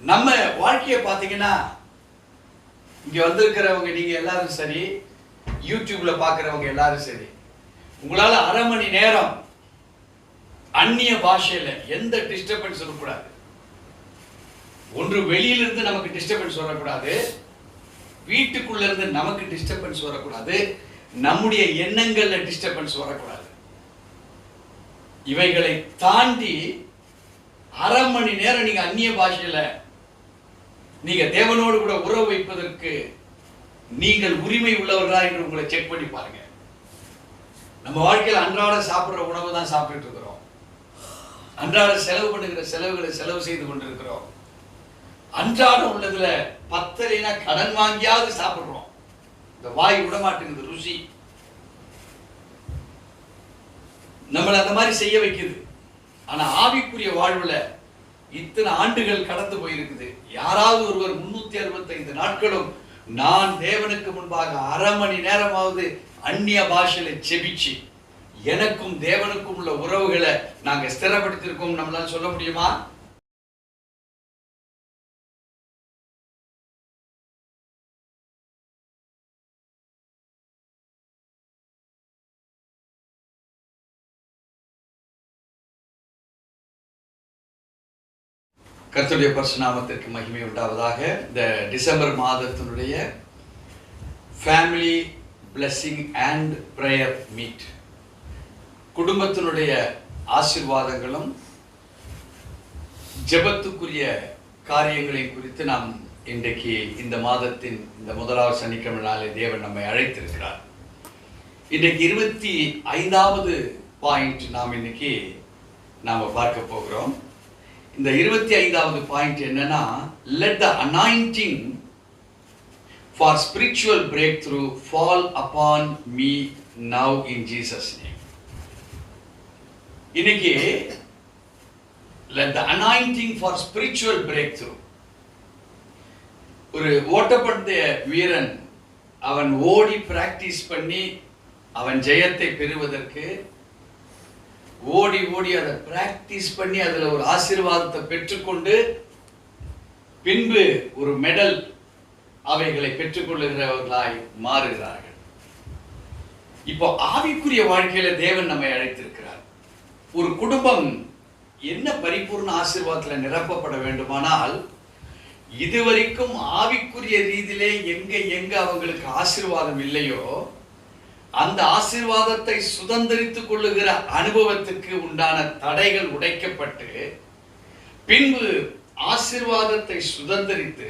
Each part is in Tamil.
நம்ம வாழ்க்கையை பார்த்தீங்கன்னா, இங்க வந்திருக்கிறவங்க நீங்க எல்லாரும் சரி, யூடியூப்ல பார்க்கிறவங்க எல்லாரும் சரி, உங்களால அரை மணி நேரம் அந்நிய பாஷையில எந்த டிஸ்டர்பன்ஸ் இருக்கக்கூடாது. ஒன்று வெளியிலிருந்து நமக்கு டிஸ்டர்பன்ஸ் வரக்கூடாது, வீட்டுக்குள்ள இருந்து நமக்கு டிஸ்டர்பன்ஸ் வரக்கூடாது, நம்முடைய எண்ணங்கள்ல டிஸ்டர்பன்ஸ் வரக்கூடாது. இவைகளை தாண்டி அரை மணி நேரம் நீங்க அந்நிய பாஷையில நீங்க தேவனோடு கூட உறவு வைப்பதற்கு நீங்கள் உரிமை உள்ளவர்களா என்று உங்களை செக் பண்ணி பாருங்க. நம்ம வாழ்க்கையில் அன்றாட சாப்பிடுற உணவு தான் சாப்பிட்டு இருக்கிறோம். அன்றாட செலவு பண்ணுகிற செலவுகளை செலவு செய்து கொண்டிருக்கிறோம். அன்றாடம் உள்ளதுல பத்தலைனா கடன் வாங்கியாவது சாப்பிடுறோம். இந்த வாய் விடமாட்டேங்குது, ருசி நம்மளை அந்த மாதிரி செய்ய வைக்குது. ஆனா ஆவிக்குரிய வாழ்வுல இத்தனை ஆண்டுகள் கடந்து போயிருக்குது. யாராவது ஒருவர் 365 நாட்களும் நான் தேவனுக்கு முன்பாக அரை மணி நேரமாவது அந்நிய பாஷையில செபிச்சு எனக்கும் தேவனுக்கும் உள்ள உறவுகளை நாங்க ஸ்திரப்படுத்திருக்கோம் நம்மளால சொல்ல முடியுமா? கர்த்தருடைய பரிசுத்த நாமத்திற்கு மகிமை உண்டாவதாக. இந்த டிசம்பர் மாதத்தினுடைய family blessing and prayer meet, குடும்பத்தினுடைய ஆசீர்வாதங்களும் ஜெபத்துக்குரிய காரியங்களை குறித்து நாம் இன்றைக்கு இந்த மாதத்தின் இந்த முதலாவது சனிக்கிழமை நாளை தேவன் நம்மை அழைத்திருக்கிறார். இன்றைக்கு 25வது பாயிண்ட் நாம் இன்னைக்கு பார்க்க போகிறோம். இந்த 25வது பாயிண்ட் என்னன்னா, let the anointing for spiritual breakthrough fall upon me now in Jesus name. இன்னைக்கு let the anointing for spiritual breakthrough. ஒரு ஓட்டப்பந்தய வீரன் அவன் ஓடி பிராக்டிஸ் பண்ணி அவன் ஜெயத்தை பெறுவதற்கு ஓடி ஓடி அதை பிராக்டிஸ் பண்ணி அதுல ஒரு ஆசீர்வாதத்தை பெற்றுக்கொண்டு பின்பு ஒரு மெடல் அவைகளை பெற்றுக்கொள்ளுகிறவர்களாய் மாறுகிறார்கள். இப்போ ஆவிக்குரிய வாழ்க்கையில தேவன் நம்மை அழைத்திருக்கிறார். ஒரு குடும்பம் என்ன பரிபூர்ண ஆசீர்வாதத்துல நிரப்பப்பட வேண்டுமானால், இதுவரைக்கும் ஆவிக்குரிய ரீதியிலே எங்க அவங்களுக்கு ஆசீர்வாதம் இல்லையோ அந்த ஆசீர்வாதத்தை சுதந்திரித்துக் கொள்ளுகிற அனுபவத்துக்கு உண்டான தடைகள் உடைக்கப்பட்டு பின்பு ஆசீர்வாதத்தை சுதந்திரித்து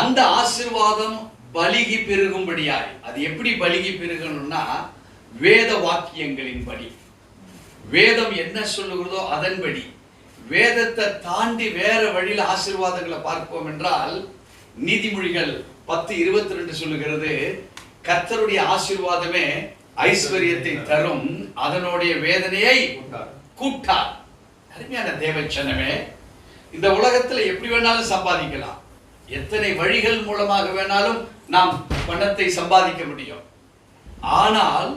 அந்த ஆசீர்வாதம் பலிகி பெருகும்படியாய், அது எப்படி பலிகி பெருகணும்னா வேத வாக்கியங்களின்படி, வேதம் என்ன சொல்லுகிறதோ அதன்படி. வேதத்தை தாண்டி வேற வழியில் ஆசீர்வாதங்களை பார்ப்போம் என்றால் நீதிமொழிகள் 10:22 சொல்லுகிறது, கர்த்தருடைய ஆசீர்வாதமே ஐஸ்வர்யத்தை தரும், அதனுடைய வேதனையை கூட்டார். அருமையான தேவச்சனமே, இந்த உலகத்துல எப்படி வேணாலும் சம்பாதிக்கலாம், எத்தனை வழிகள் மூலமாக வேணாலும் நாம் பணத்தை சம்பாதிக்க முடியும். ஆனால்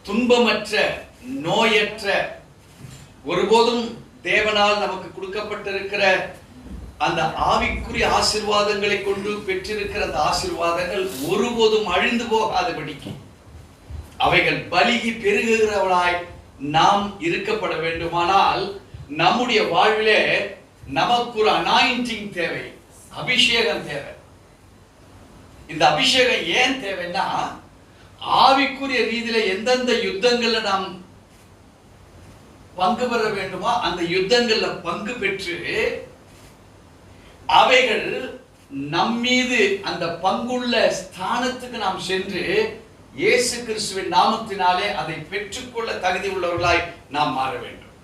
துன்பமற்ற நோயற்ற ஒருபோதும் தேவனால் நமக்கு கொடுக்கப்பட்டிருக்கிற அந்த ஆவிக்குரிய ஆசீர்வாதங்களை கொண்டு பெற்றிருக்கிற அந்த ஆசீர்வாதங்கள் ஒருபோதும் அழிந்து போகாதபடிக்கு அவைகள் பலிகி பெருகுகிறவளாய் நாம் இருக்கப்பட வேண்டுமானால் நம்முடைய வாழ்விலே நமக்கு ஒரு அனாயிண்டிங் தேவை, அபிஷேகம் தேவை. இந்த அபிஷேகம் ஏன் தேவைன்னா, ஆவிக்குரிய ரீதியில எந்தெந்த யுத்தங்கள்ல நாம் பங்கு பெற வேண்டுமோ அந்த யுத்தங்கள்ல பங்கு பெற்று அவைகள் நம்மீது அந்த பங்குள்ள ஸ்தானத்துக்கு நாம் சென்று இயேசு கிறிஸ்துவின் நாமத்தினாலே அதை பெற்றுக்கொள்ள தகுதி உள்ளவர்களாய் நாம் மாற வேண்டும்.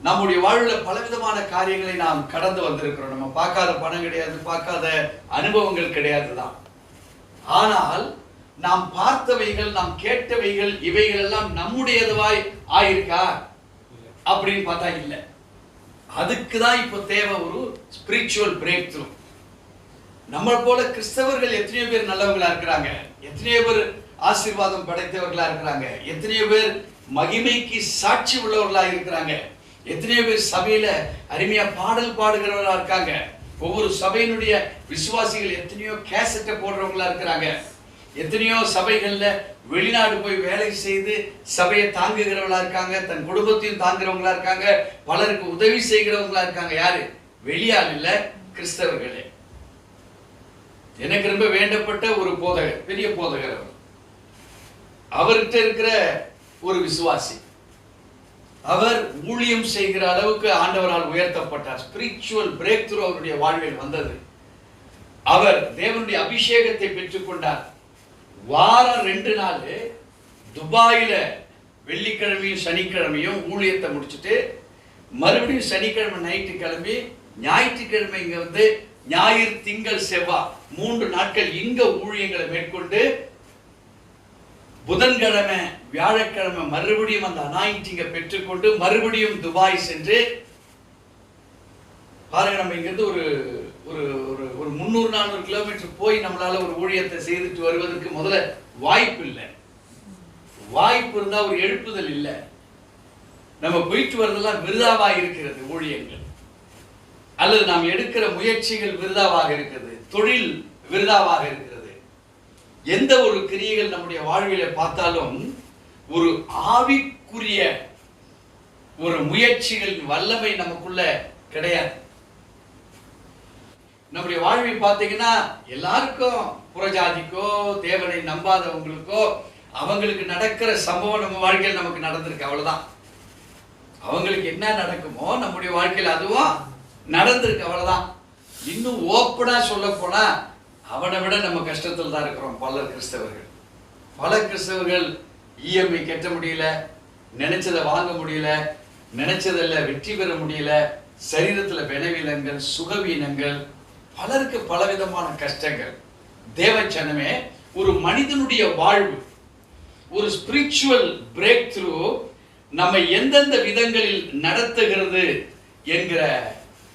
நம்முடைய வாழ்வுல பலவிதமான காரியங்களை நாம் கடந்து வந்திருக்கிறோம். நம்ம பார்க்காத பணம் கிடையாது, பார்க்காத அனுபவங்கள் கிடையாது தான். ஆனால் நாம் பார்த்தவைகள், நாம் கேட்டவைகள், இவைகள் எல்லாம் நம்முடையதுவாய் ஆயிருக்கா அப்படின்னு பார்த்தா இல்லை. அதுக்குதான் இப்போ தேவை ஒரு ஸ்பிரிச்சுவல் பிரேக் த்ரூ. நம்ம போல கிறிஸ்தவர்கள் எத்தனையோ பேர் நல்லவங்களா இருக்கிறாங்க, எத்தனையோ பேர் ஆசீர்வாதம் படைத்தவர்களா இருக்கிறாங்க, எத்தனையோ பேர் மகிமைக்கு சாட்சி உள்ளவர்களா இருக்கிறாங்க. எத்தனையோ பேர் சபையில அருமையா பாடல் பாடுகிறவர்களா இருக்காங்க. ஒவ்வொரு சபையினுடைய விசுவாசிகள் எத்தனையோ கேசட்டை போடுறவங்களா இருக்கிறாங்க. எத்தனையோ சபைகள்ல வெளிநாடு போய் வேலை செய்து சபையை தாங்குகிறவங்களா இருக்காங்க. தன் குடும்பத்தையும் தாங்குறவங்களா இருக்காங்க. பலருக்கு உதவி செய்கிறவங்களா இருக்காங்க. யாரு? வெளியால் இல்ல, கிறிஸ்தவர்களே. எனக்கு ரொம்ப வேண்டப்பட்ட ஒரு போதகர், பெரிய போதகர். அவர்கிட்ட இருக்கிற ஒரு விசுவாசி, அவர் ஊழியம் செய்கிற அளவுக்கு ஆண்டவரால் உயர்த்தப்பட்டார். ஸ்பிரிச்சுவல் பிரேக் த்ரூ அவருடைய வாழ்வில் வந்தது. அவர் தேவனுடைய அபிஷேகத்தை பெற்றுக்கொண்டார். வாரம் 2 நாள் துபாயில வெள்ளிக்கிழமையும் சனிக்கிழமையும் ஊழியத்தை முடிச்சுட்டு மறுபடியும் சனிக்கிழமை நைட்டு கிளம்பி ஞாயிற்றுக்கிழமை இங்க வந்து ஞாயிறு திங்கள் செவ்வாய் 3 நாட்கள் இங்க ஊழியங்களை மேற்கொண்டு புதன்கிழமை வியாழக்கிழமை மறுபடியும் அந்த அனாயிண்டிங்கை பெற்றுக்கொண்டு மறுபடியும் துபாய் சென்று பாருங்க. நம்ம இங்கிருந்து ஒரு ஒரு ஒரு 300-400 கிலோமீட்டர் போய் நம்மளால ஒரு ஊழியத்தை செய்துட்டு வருவதற்கு முதல்ல வாய்ப்பு இல்லை. வாய்ப்பு இருந்தா ஒரு எழுப்புதல் இல்லை. நம்ம போயிட்டு வரதெல்லாம் விருதாவாக இருக்கிறது ஊழியங்கள், அல்லது நாம் எடுக்கிற முயற்சிகள் விருதாவாக இருக்கிறது, தொழில் விருதாவாக இருக்கிறது. எந்த ஒரு கிரியைகள் நம்முடைய வாழ்வில பார்த்தாலும் ஒரு ஆவிக்குரிய ஒரு முயற்சிகளின் வல்லமை நமக்குள்ள கிடையாது. நம்முடைய வாழ்வை பார்த்தீங்கன்னா எல்லாருக்கும், புறஜாதிக்கோ தேவனை நம்பாதவங்களுக்கோ அவங்களுக்கு நடக்கிற சம்பவம் நம்ம வாழ்க்கையில் நமக்கு நடந்திருக்கு, அவ்வளவுதான். அவங்களுக்கு என்ன நடக்குமோ நம்முடைய வாழ்க்கையில் அதுவும் நடந்திருக்கு, அவ்வளவுதான். இன்னும் ஓப்பனா சொல்ல போனா அவனை விட நம்ம கஷ்டத்தில் தான் இருக்கிறோம். பல கிறிஸ்தவர்கள் இஎம்ஐ கட்ட முடியல, நினைச்சதை வாங்க முடியல, நினைச்சதில் வெற்றி பெற முடியல, சரீரத்தில் பலவீனங்கள், சுகவீனங்கள், பலருக்கு பலவிதமான கஷ்டங்கள். தேவச்சனமே, ஒரு மனிதனுடைய வாழ்வு, ஒரு ஸ்பிரிச்சுவல் பிரேக் த்ரூ நம்ம எந்தெந்த விதங்களில் நடத்துகிறது என்கிற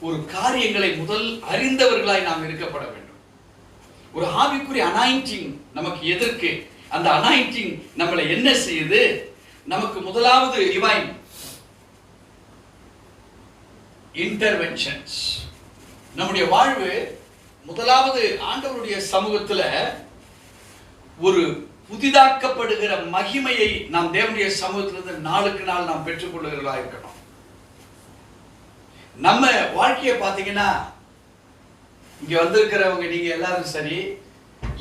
ஒரு காரியங்களை முதல் அறிந்தவர்களாய் நாம் இருக்கப்பட வேண்டும். ஒரு ஆவிக்குரிய அனாயிண்டிங் நமக்கு எதற்கு? அந்த அனாயிண்டிங் நம்மளை என்ன செய்யுது? நமக்கு முதலாவது டிவைன் இன்டர்வென்ஷன்ஸ். நம்முடைய வாழ்வு முதலாவது ஆண்டவருடைய சமூகத்துல ஒரு புதிதாக்கப்படுகிற மகிமையை நாம் தேவனுடைய சமூகத்திலிருந்து நாளுக்கு நாள் நாம் பெற்றுக்கொள்ளுகிறதா இருக்கணும். நம்ம வாழ்க்கையை பார்த்தீங்கன்னா, இங்க வந்திருக்கிறவங்க நீங்க எல்லாரும் சரி,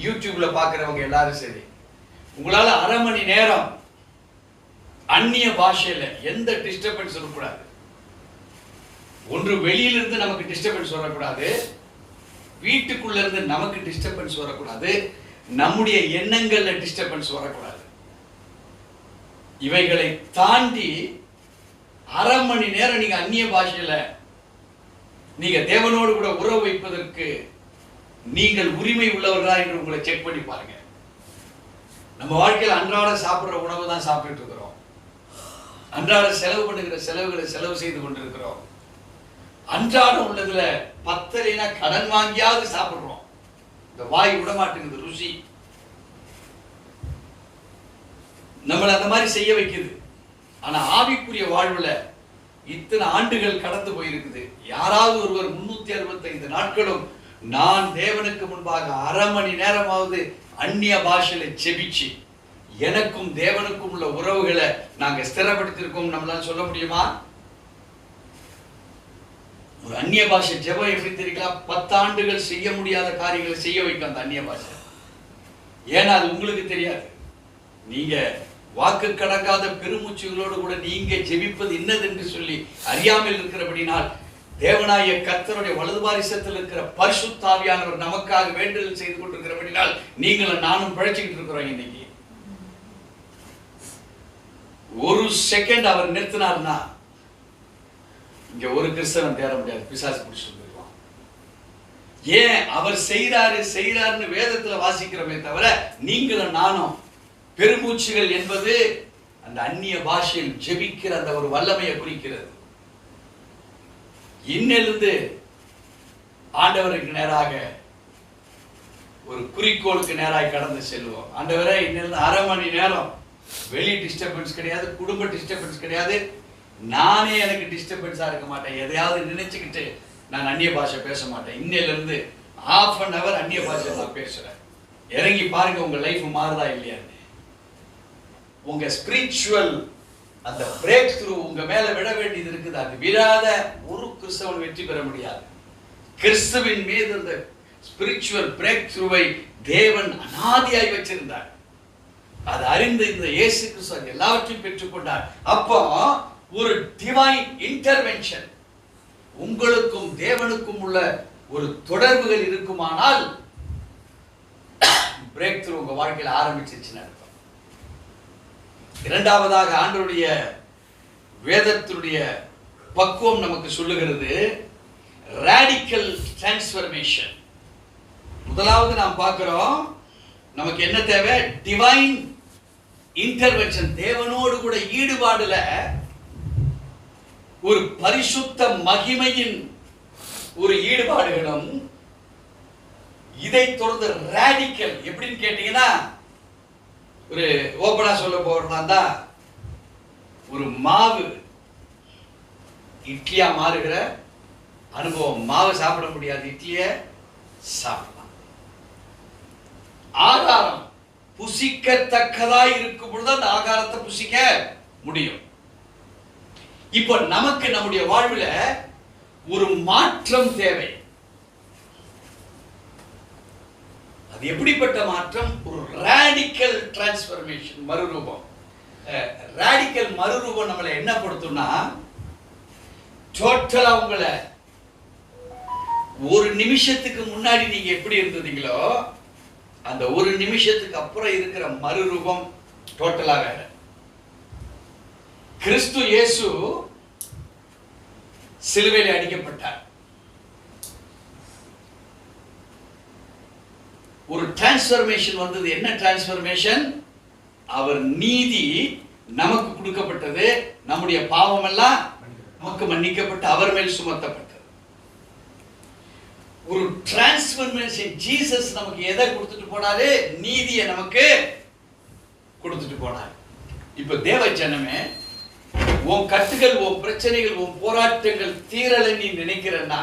யூடியூப்ல பார்க்கிறவங்க எல்லாரும் சரி, உங்களால அரை மணி நேரம் அந்நிய பாஷையில எந்த டிஸ்டர்பன்ஸ் வரக்கூடாது. ஒன்று வெளியிலிருந்து நமக்கு டிஸ்டர்பன்ஸ் வரக்கூடாது, வீட்டுக்குள்ள இருந்து நமக்கு டிஸ்டர்பன்ஸ் வரக்கூடாது, நம்முடைய எண்ணங்கள்ல டிஸ்டர்பன்ஸ் வரக்கூடாது. இவைகளை தாண்டி அரை மணி நேரம் நீங்க அந்நிய பாஷையில நீங்க தேவனோடு கூட உறவு வைப்பதற்கு நீங்கள் உரிமை உள்ளவர்களா என்று உங்களை செக் பண்ணி பாருங்க. நம்ம வாழ்க்கையில் அன்றாட சாப்பிடுற உணவு தான் சாப்பிட்டு இருக்கிறோம். அன்றாட செலவு பண்ணுகிற செலவுகளை செலவு செய்து கொண்டிருக்கிறோம். அன்றாடம் உள்ளதுல பத்தலைனா கடன் வாங்கியாவது சாப்பிடுறோம். இந்த வாய் விடமாட்டேங்குது, ருசி நம்மளை அந்த மாதிரி செய்ய வைக்குது. ஆனா ஆவிக்குரிய வாழ்வுல இத்தனை ஆண்டுகள் கடந்து போயிருக்குது. யாராவது ஒருவர் 365 நாட்களும் நான் தேவனுக்கு முன்பாக அரை மணி நேரமாவது அந்நிய பாஷையில செபிச்சு எனக்கும் தேவனுக்கும் உள்ள உறவுகளை நாங்க ஸ்திரப்படுத்திருக்கோம் நம்மளால சொல்ல முடியுமா? ஒரு அந்நிய பாஷை ஜெபம் எப்படி தெரியுங்களா? 10 ஆண்டுகள் செய்ய முடியாத காரியங்களை செய்ய வைக்கும் அந்த அந்நிய பாஷை. ஏன்னா அது உங்களுக்கு தெரியாது. நீங்க வாக்கு கடக்காத பெருமூச்சுகளோடு கூட நீங்க ஜெபிப்பது என்னது என்று சொல்லி அறியாமல் இருக்கிறபடினால் தேவனாய கர்த்தருடைய வலது பாரிசத்தில் இருக்கிற பரிசுத்த ஆவியானவர் நமக்காக வேண்டுதல் செய்து கொண்டிருக்கிறபடினால் நீங்களும் நானும் பிழைச்சிக்கிட்டு இருக்கிறோம். இன்னைக்கு ஒரு செகண்ட் அவர் நிறுத்தினார்னா இங்க ஒரு கிறிஸ்தவன் தேட முடியாது, பிசாசு பிடிச்சு போயிடுவான். ஏன்? அவர் செய்யறாருன்னு வேதத்துல வாசிக்கிறோமே தவிர நீங்களும் நானும் பெருமூச்சுகள் என்பது அந்த அந்நிய பாஷையில் ஜெபிக்கிற அந்த ஒரு வல்லமையை குறிக்கிறது. இன்னிலிருந்து ஆண்டவருக்கு நேராக ஒரு குறிக்கோளுக்கு நேராக கடந்து செல்வோம். ஆண்டவரே, இன்னிலிருந்து அரை மணி நேரம் வெளி டிஸ்டர்பன்ஸ் கிடையாது, குடும்ப டிஸ்டர்பன்ஸ் கிடையாது, நானே எனக்கு டிஸ்டர்பன்ஸா இருக்க மாட்டேன். எதையாவது நினைச்சுக்கிட்டு நான் அந்நிய பாஷை பேச மாட்டேன். இன்னையில இருந்து ½ an hour அந்நிய பாஷை நான் பேசுறேன். இறங்கி பாருங்க உங்க லைஃப் மாறுதா இல்லையான்னு. உங்க ஸ்பிரிச்சுவல் அந்த பிரேக் த்ரூ உங்க மேல விட வேண்டியது இருக்குது. அது விடாத ஒரு கிறிஸ்தவன் வெற்றி பெற முடியாது. கிறிஸ்துவின் மீது அந்த ஸ்பிரிச்சுவல் பிரேக் த்ரூவை தேவன் அநாதியாய் வச்சிருந்தார். அது அறிந்து இந்த இயேசு கிறிஸ்து எல்லாவற்றையும் பெற்றுக்கொண்டார். அப்போ ஒரு டிவைன் இன்டர்வென்ஷன் உங்களுக்கும் தேவனுக்கும் உள்ள ஒரு தொடர்புகள் இருக்குமானால் பிரேக் த்ரூ உங்க வாழ்க்கையில் ஆரம்பிச்சிருச்சுன்னு அர்த்தம். இரண்டாவதாக ஆண்டவருடைய வேதத்தினுடைய பக்குவம் நமக்கு சொல்லுகிறது ராடிக்கல் டிரான்ஸ்ஃபர்மேஷன். முதலாவது நாம் பார்க்கிறோம், நமக்கு என்ன தேவை? Divine intervention. தேவனோடு கூட ஈடுபாடுல ஒரு பரிசுத்த மகிமையின் ஒரு ஈடுபாடுகளும், இதை தொடர்ந்து ராடிக்கல். எப்படின்னு கேட்டீங்கன்னா, ஒரு ஓபனா சொல்ல போறதா ஒரு மாவு இட்லியா மாறுகிற அனுபவம். மாவு சாப்பிட முடியாது, இட்லிய சாப்பிடலாம். ஆகாரம் புசிக்கத்தக்கதாய் இருக்கும் பொழுது அந்த ஆகாரத்தை புசிக்க முடியும். இப்போ நமக்கு நம்முடைய வாழ்வில் ஒரு மாற்றம் தேவை. அது எப்படிப்பட்ட மாற்றம்? ஒரு ராடிக்கல் டிரான்ஸ்ஃபர்மேஷன், மறுரூபம். ராடிக்கல் மறுரூபம் நம்மளை என்ன படுத்தும்னா, டோட்டலா உங்களை ஒரு நிமிஷத்துக்கு முன்னாடி நீங்க எப்படி இருந்தீங்களோ அந்த ஒரு நிமிஷத்துக்கு அப்புறம் இருக்கிற மறுரூபம் டோட்டலா வேற. கிறிஸ்து இயேசு சிலுவையில் அடிக்கப்பட்டார். ஒரு டிரான்ஸ்ஃபர்மேஷன் வந்தது. என்ன டிரான்ஸ்ஃபர்மேஷன்? அவர் நீதி நமக்கு கொடுக்கப்பட்டது. நம்முடைய பாவம் எல்லாம் நமக்கு மன்னிக்கப்பட்டு அவர் மேல் சுமத்தப்பட்டது. ஒரு டிரான்ஸ்ஃபர்மேஷன். ஜீசஸ் நமக்கு எதை கொடுத்துட்டு போனாரு? நீதியை நமக்கு கொடுத்துட்டு போனார். இப்ப தேவ ஜனமே, உன் கட்டுகள், உன் பிரச்சனைகள், உன் போராட்டங்கள் தீரலை நீ நினைக்கிறன்னா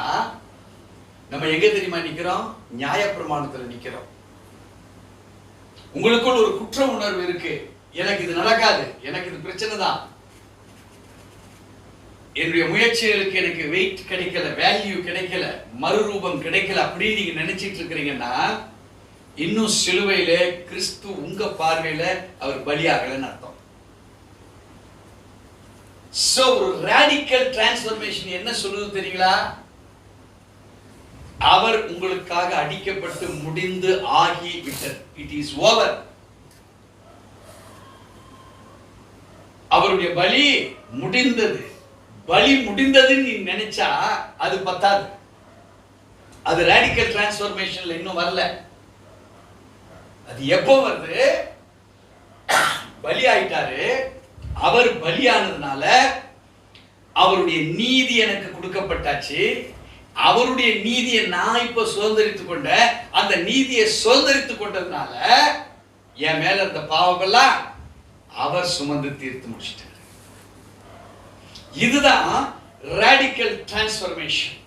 நம்ம எங்க தெரியுமா நிக்கிறோம்? நியாயப்பிரமாணத்துல நிக்கிறோம். உங்களுக்குள் ஒரு குற்ற உணர்வு இருக்கு. எனக்கு இது நடக்காது, எனக்கு இது பிரச்சனை தான், என்னுடைய முயற்சிகளுக்கு எனக்கு வெயிட் கிடைக்கல, வேல்யூ கிடைக்கல, மறுரூபம் கிடைக்கல அப்படின்னு நீங்க நினைச்சிட்டு இருக்கிறீங்கன்னா, இன்னும் சிலுவையில கிறிஸ்து உங்க பார்வையில அவர் பலியாகலன்னு அர்த்தம். சோ ஒரு ராடிக்கல் டிரான்ஸ்ஃபர்மேஷன் என்ன சொல்லுது தெரியுங்களா? அவர் உங்களுக்காக அடிக்கப்பட்டு முடிந்து ஆகி விட்டது. It is over. அவருடைய பலி முடிந்தது. பலி முடிந்ததுன்னு நீ நினைச்சா அது பத்தாது. அது ராடிக்கல் டிரான்ஸ்ஃபர்மேஷன்ல இன்னும் வரல. அது எப்போ வருது? பலி ஆயிட்டாரு. அவர் பலியானதுனால அவருடைய நீதி எனக்கு கொடுக்கப்பட்டாச்சு. அவருடைய நீதியை நான் இப்ப சுதந்திரித்துக் கொண்ட, அந்த நீதியை சுதந்திரித்துக் கொண்டதுனால என் மேல இருந்த பாவமெல்லாம் அவர் சுமந்து தீர்த்து முடிச்சிட்டார். இதுதான் ராடிக்கல் டிரான்ஸ்ஃபர்மேஷன்.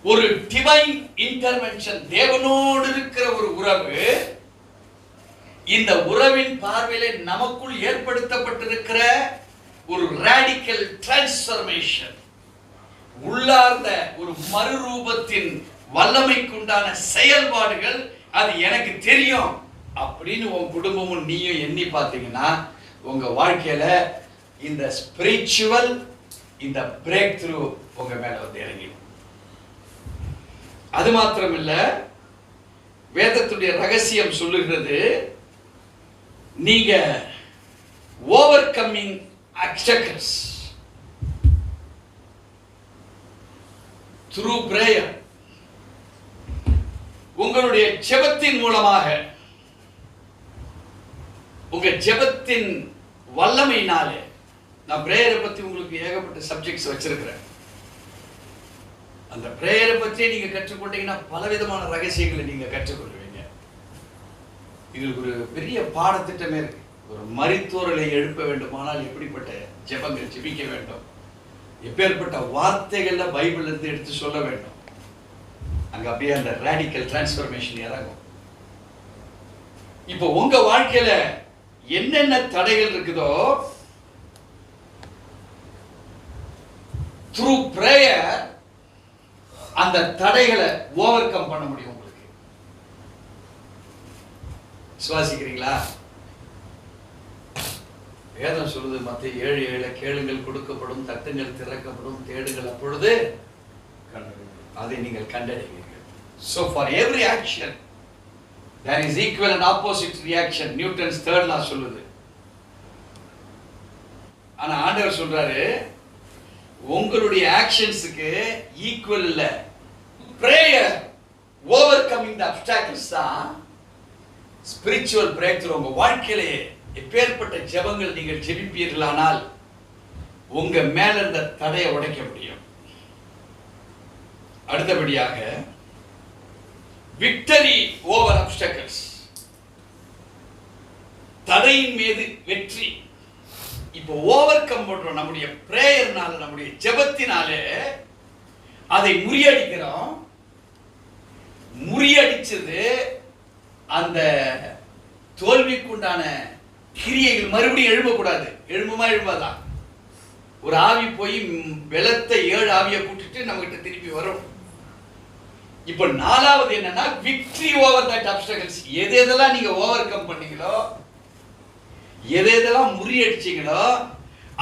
ஒரு டிவைன் இன்டர்வென்ஷன். தேவனோடு இருக்கிற ஒரு உறவு. இந்த உறவின் பார்வையிலே நமக்குள் ஏற்படுத்தப்பட்டிருக்கிற ஒரு ராடிக்கல் டிரான்ஸ்ஃபர்மேஷன், உள்ளார்ந்த ஒரு மறுரூபத்தின் வல்லமைக்குண்டான செயல்பாடுகள். அது எனக்கு தெரியும் அப்படின்னு உன் குடும்பமும் நீயும் எண்ணி பார்த்தீங்கன்னா உங்க வாழ்க்கையில இந்த ஸ்பிரிச்சுவல், இந்த பிரேக் த்ரூ உங்க மேல வந்து இறங்கிடும். அது மாத்திரம் இல்ல, வேதத்துடைய ரகசியம் சொல்லுகிறது, நீங்க over coming obstacles through prayer. உங்களுடைய ஜெபத்தின் மூலமாக, உங்க ஜெபத்தின் வல்லமையினாலே. நான் பிரேயரை பத்தி உங்களுக்கு ஏகப்பட்ட சப்ஜெக்ட்ஸ் வச்சிருக்கிறேன். அந்த பிரேயரை பற்றி நீங்க கற்றுக்கொண்டீங்கன்னா பலவிதமான ரகசியங்களை நீங்க கற்றுக்கொள்வீங்க. இதில் ஒரு பெரிய பாடத்திட்டமே இருக்கு. ஒரு மரித்தோரலை எழுப்ப வேண்டுமானால் எப்படிப்பட்ட ஜெபங்கள் ஜெபிக்க வேண்டும். எப்பேற்பட்ட வார்த்தைகள்ல பைபிள்ல இருந்து எடுத்து சொல்ல வேண்டும். அங்க அப்படியே அந்த ரேடிக்கல் டிரான்ஸ்ஃபர்மேஷன் இறங்கும். இப்போ உங்க வாழ்க்கையில என்னென்ன தடைகள் இருக்குதோ through prayer அந்த தடைகளை ஓவர் கம் பண்ண முடியும். உங்களுக்கு விசுவாசிக்கிறீங்களா? வேதம் சொல்லுது மத்தேயு 7:7 கேளுங்கள் கொடுக்கப்படும், தட்டுங்கள் திறக்கப்படும், தேடுங்கள் அப்பொழுது அதை நீங்கள் கண்டடைவீர்கள். So for every action there is equal and opposite reaction. Newton's third law சொல்லுது. ஆனா ஆண்டவர் சொல்றாரு உங்களுடைய ஆக்ஷன்ஸ்க்கு ஈக்குவல் இல்ல. prayer overcoming the obstacles தான் spiritual breakthrough. உங்க வாழ்க்கையிலே எப்பேற்பட்ட ஜெபங்கள் நீங்கள் ஜெபிப்பீர்களானால் உங்க மேல இருந்த தடையை உடைக்க முடியும். அடுத்தபடியாக விக்டரி ஓவர் obstacles, தடையின் மீது வெற்றி. இப்போ ஓவர் கம் பண்றோம் நம்முடைய பிரேயர்னால, நம்முடைய ஜெபத்தினாலே அதை முறியடிக்கிறோம். முறியடிச்சது அந்த தோல்விக்குண்டான கிரியைகள் மறுபடியும் எழும்பக்கூடாது. எழும்புமா எழும்பாதா? ஒரு ஆவி போய் வெள்ளத்த 7 ஆவியை கூட்டிட்டு நம்ம கிட்ட திருப்பி வரும். இப்போ 4வது என்னன்னா விக்டரி ஓவர் தட் obstacles. எதெல்லாம் நீங்க ஓவர் கம் பண்ணீங்களோ, எதெல்லாம் முறியடிச்சீங்களோ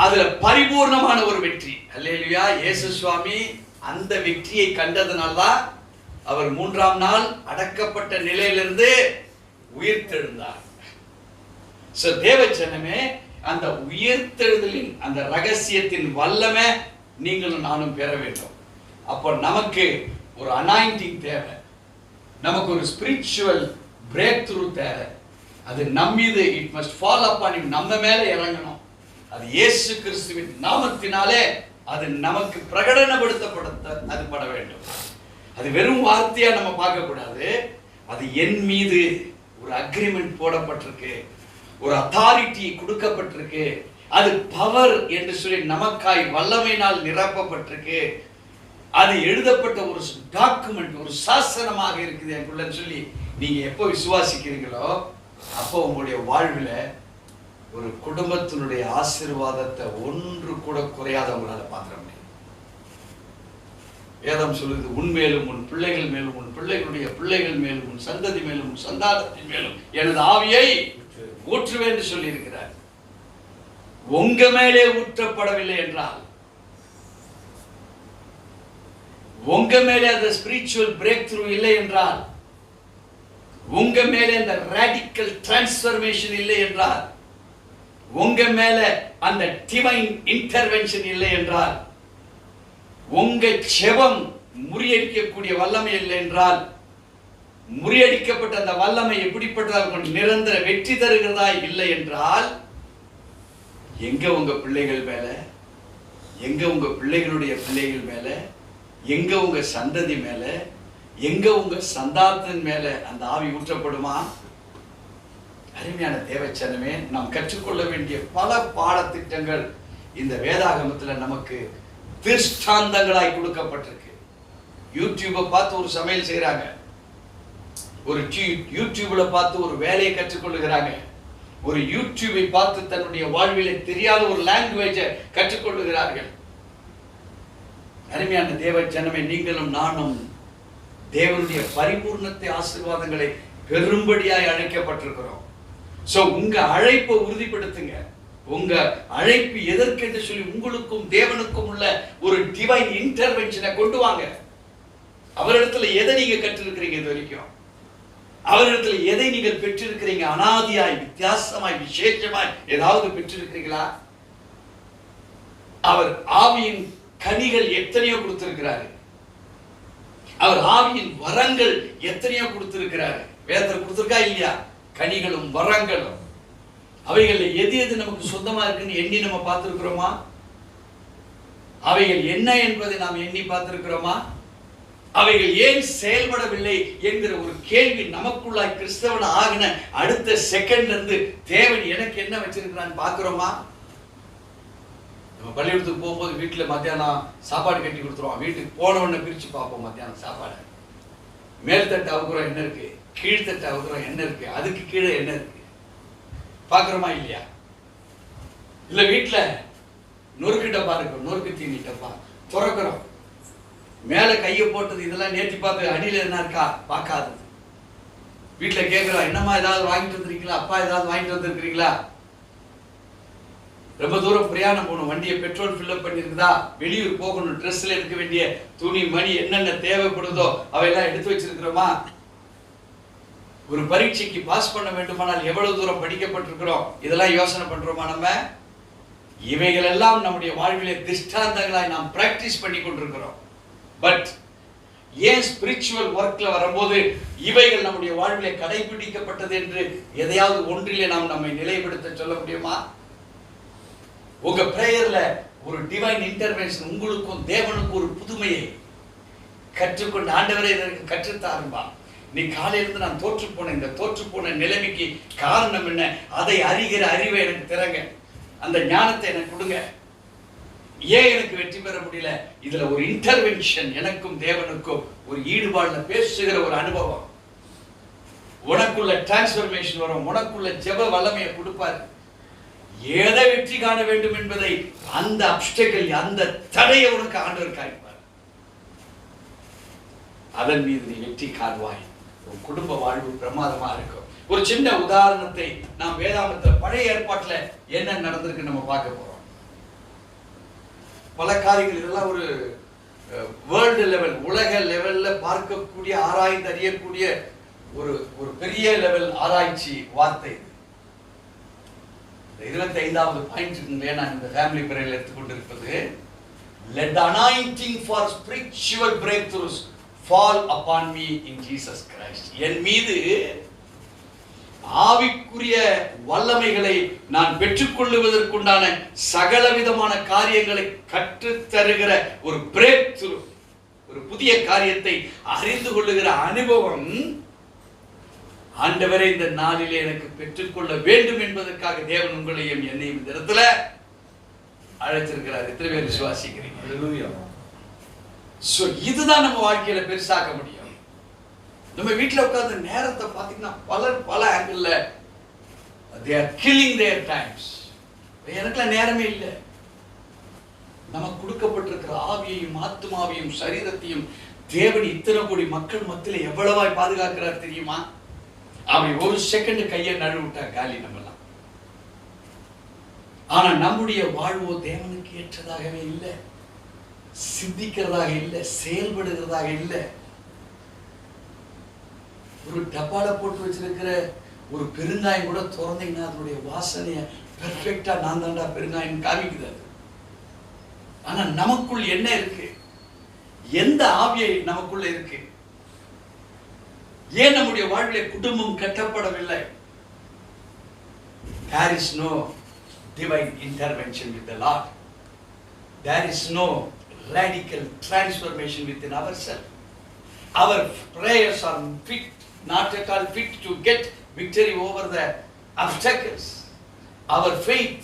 அதுல பரிபூர்ணமான ஒரு வெற்றி. அல்லேலூயா. இயேசு சுவாமி அந்த வெற்றியை கண்டதனால்தான் அவர் 3ஆம் நாள் அடக்கப்பட்ட நிலையிலிருந்து உயிர்த்தெழுந்தார். சோ தேவஜனமே, அந்த உயிர்த்தெழுதலின் அந்த ரகசியத்தின் வல்லமை நீங்களும் நானும் பெற வேண்டும். அப்போ நமக்கு ஒரு அனாயிண்டிங் தேவை, நமக்கு ஒரு ஸ்பிரிச்சுவல் பிரேக் த்ரூ தேவை. அது நம்மீது it must fall upon him, நம்ம மேல இறங்கணும். அது இயேசு கிறிஸ்துவின் நாமத்தினாலே அது நமக்கு பிரகடனப்படுத்தப்பட பட வேண்டும். அது வெறும் வார்த்தையா நம்ம பார்க்க கூடாது. அது என் மீது ஒரு அக்ரிமெண்ட் போடப்பட்டிருக்கு, ஒரு அத்தாரிட்டி கொடுக்கப்பட்டிருக்கு, அது பவர் என்று சொல்லி நமக்காய் வல்லமையினால் நிரப்பப்பட்டிருக்கு. அது எழுதப்பட்ட ஒரு டாக்குமெண்ட், ஒரு சாசனமாக இருக்குது எனக்குள்ள சொல்லி நீங்க எப்போ விசுவாசிக்கிறீங்களோ அப்போ உங்களுடைய வாழ்வில் ஒரு குடும்பத்தினுடைய ஆசீர்வாதத்தை ஒன்று கூட குறையாத உங்களால பார்க்க முடியும். வேதம் சொல்லுது, உன்மேலும் உன் பிள்ளைகள் மேலும் உன் பிள்ளைகளுடைய பிள்ளைகள் மேலும் உன் சந்ததி மேலும் உன் சந்தானத்தின் மேலும் எனது ஆவியை ஊற்றுவேன் என்று சொல்லி இருக்கிறார். உங்க மேலே ஊற்றப்படவில்லை என்றால், உங்க மேலே அந்த ஸ்பிரிச்சுவல் பிரேக் த்ரூ இல்லை என்றால், உங்க மேலே அந்த ராடிக்கல் டிரான்ஸ்ஃபர்மேஷன் இல்லை என்றால், உங்க மேல அந்த டிவைன் இன்டர்வென்ஷன் இல்லை என்றால், உங்க ஜெபம் முறியடிக்கக்கூடிய வல்லமை இல்லை என்றால், முறியடிக்கப்பட்ட அந்த வல்லமை எப்படிப்பட்டதாக நிரந்தர வெற்றி தருகிறதா இல்லை என்றால், எங்க உங்க பிள்ளைகள் மேல, எங்க உங்க பிள்ளைகளுடைய பிள்ளைகள் மேல, எங்க உங்க சந்ததி மேல, எங்க உங்க சந்தானத்தின் மேல அந்த ஆவி ஊற்றப்படுமா? அருமையான தேவச்சனமே, நாம் கற்றுக்கொள்ள வேண்டிய பல பாடத்திட்டங்கள் இந்த வேதாகமத்துல நமக்கு திருஷ்டாந்தங்களாய் கொடுக்கப்பட்டிருக்கு. யூடியூபை பார்த்து ஒரு சமையல் செய்யறாங்க, ஒரு யூடியூப்ல பார்த்து ஒரு வேலையை கற்றுக்கொள்ளுகிறாங்க, ஒரு யூடியூபை பார்த்து தன்னுடைய வாழ்விலே தெரியாத ஒரு லாங்குவேஜை கற்றுக்கொள்ளுகிறார்கள். அருமையான தேவ ஜனமே, நீங்களும் நானும் தேவனுடைய பரிபூர்ணத்தை ஆசீர்வாதங்களை பெரும்படியாய் அழைக்கப்பட்டிருக்கிறோம். சோ உங்க அழைப்பை உறுதிப்படுத்துங்க. உங்க அழைப்பு எதற்கு என்று சொல்லி உங்களுக்கும் தேவனுக்கும் உள்ள ஒரு டிவைன் இன்டர்வென்ஷனை கொண்டு வாங்க. அவரிடத்துல எதை நீங்க கற்றிருக்கிறீங்க இது வரைக்கும்? அவரிடத்துல எதை நீங்கள் பெற்றிருக்கிறீங்க? அனாதியாய், வித்தியாசமாய், விசேஷமாய் ஏதாவது பெற்றிருக்கிறீங்களா? அவர் ஆவியின் கனிகள் எத்தனையோ கொடுத்திருக்கிறாரு. அவர் ஆவியின் வரங்கள் எத்தனையோ கொடுத்திருக்கிறாரு. வேதத்தில் கொடுத்திருக்கா இல்லையா? கனிகளும் வரங்களும். அவைகள் எது எது நமக்கு சொந்தமா இருக்குன்னு எண்ணி நம்ம பார்த்திருக்கிறோமா? அவைகள் என்ன என்பதை நாம் எண்ணி பார்த்திருக்கிறோமா? அவைகள் ஏன் செயல்படவில்லை என்கிற ஒரு கேள்வி நமக்குள்ளாய் கிறிஸ்தவன் ஆகின அடுத்த செகண்ட்ல இருந்து தேவன் எனக்கு என்ன வச்சிருக்கிறான்னு பார்க்கிறோமா? நம்ம பள்ளிக்கூடத்துக்கு போகும்போது வீட்டில் மத்தியானம் சாப்பாடு கட்டி கொடுத்துருவோம். வீட்டுக்கு போனவொடனே பிரித்து பார்ப்போம் மத்தியானம் சாப்பாடு. மேல்தட்டு அவுக்குறோம் என்ன இருக்கு, கீழ்த்தட்டு அவுக்குறோம் என்ன இருக்கு, அதுக்கு கீழே என்ன இருக்கு பார்க்குறோமா இல்லையா? இல்லை வீட்டில் நொறுக்கு டப்பா இருக்கும், நொறுக்கு தீனி டப்பா துறக்கிறோம். மேலே கையை போட்டது இதெல்லாம் நேற்றி பார்த்து அடியில் என்ன இருக்கா பார்க்காதது. வீட்டில் கேட்குறோம், என்னம்மா ஏதாவது வாங்கிட்டு வந்துருக்கீங்களா, அப்பா ஏதாவது வாங்கிட்டு வந்துருக்கிறீங்களா? ரொம்ப தூரம் பிரயாணம் போகணும், வண்டியை பெட்ரோல் ஃபில்லப் பண்ணியிருக்குதா, வெளியூர் போகணும், ட்ரெஸ்ஸில் எடுக்க வேண்டிய துணி மணி என்னென்ன தேவைப்படுதோ அவையெல்லாம் எடுத்து வச்சிருக்கிறோமா? ஒரு பரீட்சைக்கு பாஸ் பண்ண வேண்டுமானால் எவ்வளவு தூரம் படிக்கப்பட்டிருக்கிறோம், இதெல்லாம் யோசனை பண்றோமா? நம்ம இவைகள் எல்லாம் நம்முடைய வாழ்விலே திஷ்டாந்தங்களாய் நாம் பிராக்டிஸ் பண்ணி கொண்டிருக்கிறோம். பட் ஏன் ஸ்பிரிச்சுவல் ஒர்க்ல வரும்போது இவைகள் நம்முடைய வாழ்விலே கடைபிடிக்கப்பட்டது என்று எதையாவது ஒன்றிலே நாம் நம்மை நிலைப்படுத்த சொல்ல முடியுமா? உங்க பிரேயர்ல ஒரு டிவைன் இன்டர்வென்ஷன், உங்களுக்கும் தேவனுக்கும் ஒரு புதுமையை கற்றுக்கொண்டு ஆண்டவரே இதற்கு கற்றுத்தாரும்பா. நீ காலையிலிருந்து நான் தோற்று போனேன், இந்த தோற்று போன நிலைமைக்கு காரணம் என்ன, அதை அறிகிற அறிவை எனக்கு திறங்க, அந்த ஞானத்தை எனக்கு கொடுங்க. ஏன் எனக்கு வெற்றி பெற முடியல? இதுல ஒரு இன்டர்வென்ஷன், எனக்கும் தேவனுக்கும் ஒரு ஈடுபாடுல பேசுகிற ஒரு அனுபவம். உனக்குள்ள டிரான்ஸ்ஃபர்மேஷன் வரும், உனக்குள்ள ஜெப வல்லமையை கொடுப்பாரு. எதை வெற்றி காண வேண்டும் என்பதை அந்த அப்டக்கிள், அந்த தடையை உனக்கு ஆண்டவர் காய்ப்பார். அதன் மீது நீ வெற்றி காண்பாய். உன் குடும்ப வாழ்வு பிரமாதமா இருக்கும். ஒரு சின்ன உதாரணத்தை நாம் வேதாகமத்துல பழைய ஏற்பாட்டுல என்ன நடந்திருக்கு நம்ம பார்க்க போறோம். பல காரியங்கள், இதெல்லாம் ஒரு வேர்ல்டு லெவல், உலக லெவல்ல பார்க்கக்கூடிய ஆராய்ந்து அறியக்கூடிய ஒரு பெரிய லெவல் ஆராய்ச்சி வார்த்தை. 25வது பாயிண்ட் நான் இந்த family பிரேயர்ல எடுத்துக்கொண்டிருப்பது, let the anointing for spiritual breakthroughs fall upon me in Jesus Christ. என் மீது ஆவிக்குரிய வல்லமைகளை நான் பெற்றுக்கொள்ளுவதற்குண்டான சகல விதமான காரியங்களை கற்றுத் தருகிற ஒரு பிரேக் த்ரூ, ஒரு புதிய காரியத்தை அறிந்து கொள்ளுகிற அனுபவம் ஆண்டவரே இந்த நாளிலே எனக்கு பெற்றுக்கொள்ள வேண்டும் என்பதற்காக தேவன் உங்களையும் என்னையும் இந்த இடத்துல அழைச்சிருக்கிறார். எத்தனை பேர் விசுவாசிக்கிறீங்க? இதுதான் நம்ம வாழ்க்கையில பெருசாக்க முடியும். நம்ம வீட்டில் உட்கார்ந்து நேரத்தை பார்த்தீங்கன்னா பல angle they are killing their times. எனக்குலாம் நேரமே இல்லை. நமக்கு கொடுக்கப்பட்டிருக்கிற ஆவியையும் ஆத்மாவையும் சரீரத்தையும் தேவன் இத்தனை கோடி மக்கள் மத்தியில் எவ்வளவாய் பாதுகாக்கிறார் தெரியுமா? அப்படி ஒரு செகண்ட் கையை நழுவிட்டா காலி நம்மலாம். ஆனா நம்முடைய வாழ்வோ தேவனுக்கு ஏற்றதாகவே இல்லை, சிந்திக்கிறதாக இல்லை, செயல்படுகிறதாக இல்லை. ஒரு டப்பால போட்டு வச்சிருக்கிற ஒரு பெருங்காயம் கூட திறந்தீங்கன்னா அதனுடைய வாசனைய பெர்ஃபெக்டா நான் தாண்டா பெருங்காயம் காமிக்குது. ஆனா நமக்குள் என்ன இருக்கு? எந்த ஆவியை நமக்குள்ள இருக்கு? ஏன் நம்முடைய வாழ்விலே குடும்பம் கட்டப்படவில்லை? There is no divine intervention with the Lord. There is no radical transformation within ourselves. Our prayers are fit, not at all fit to get victory over the obstacles. Our faith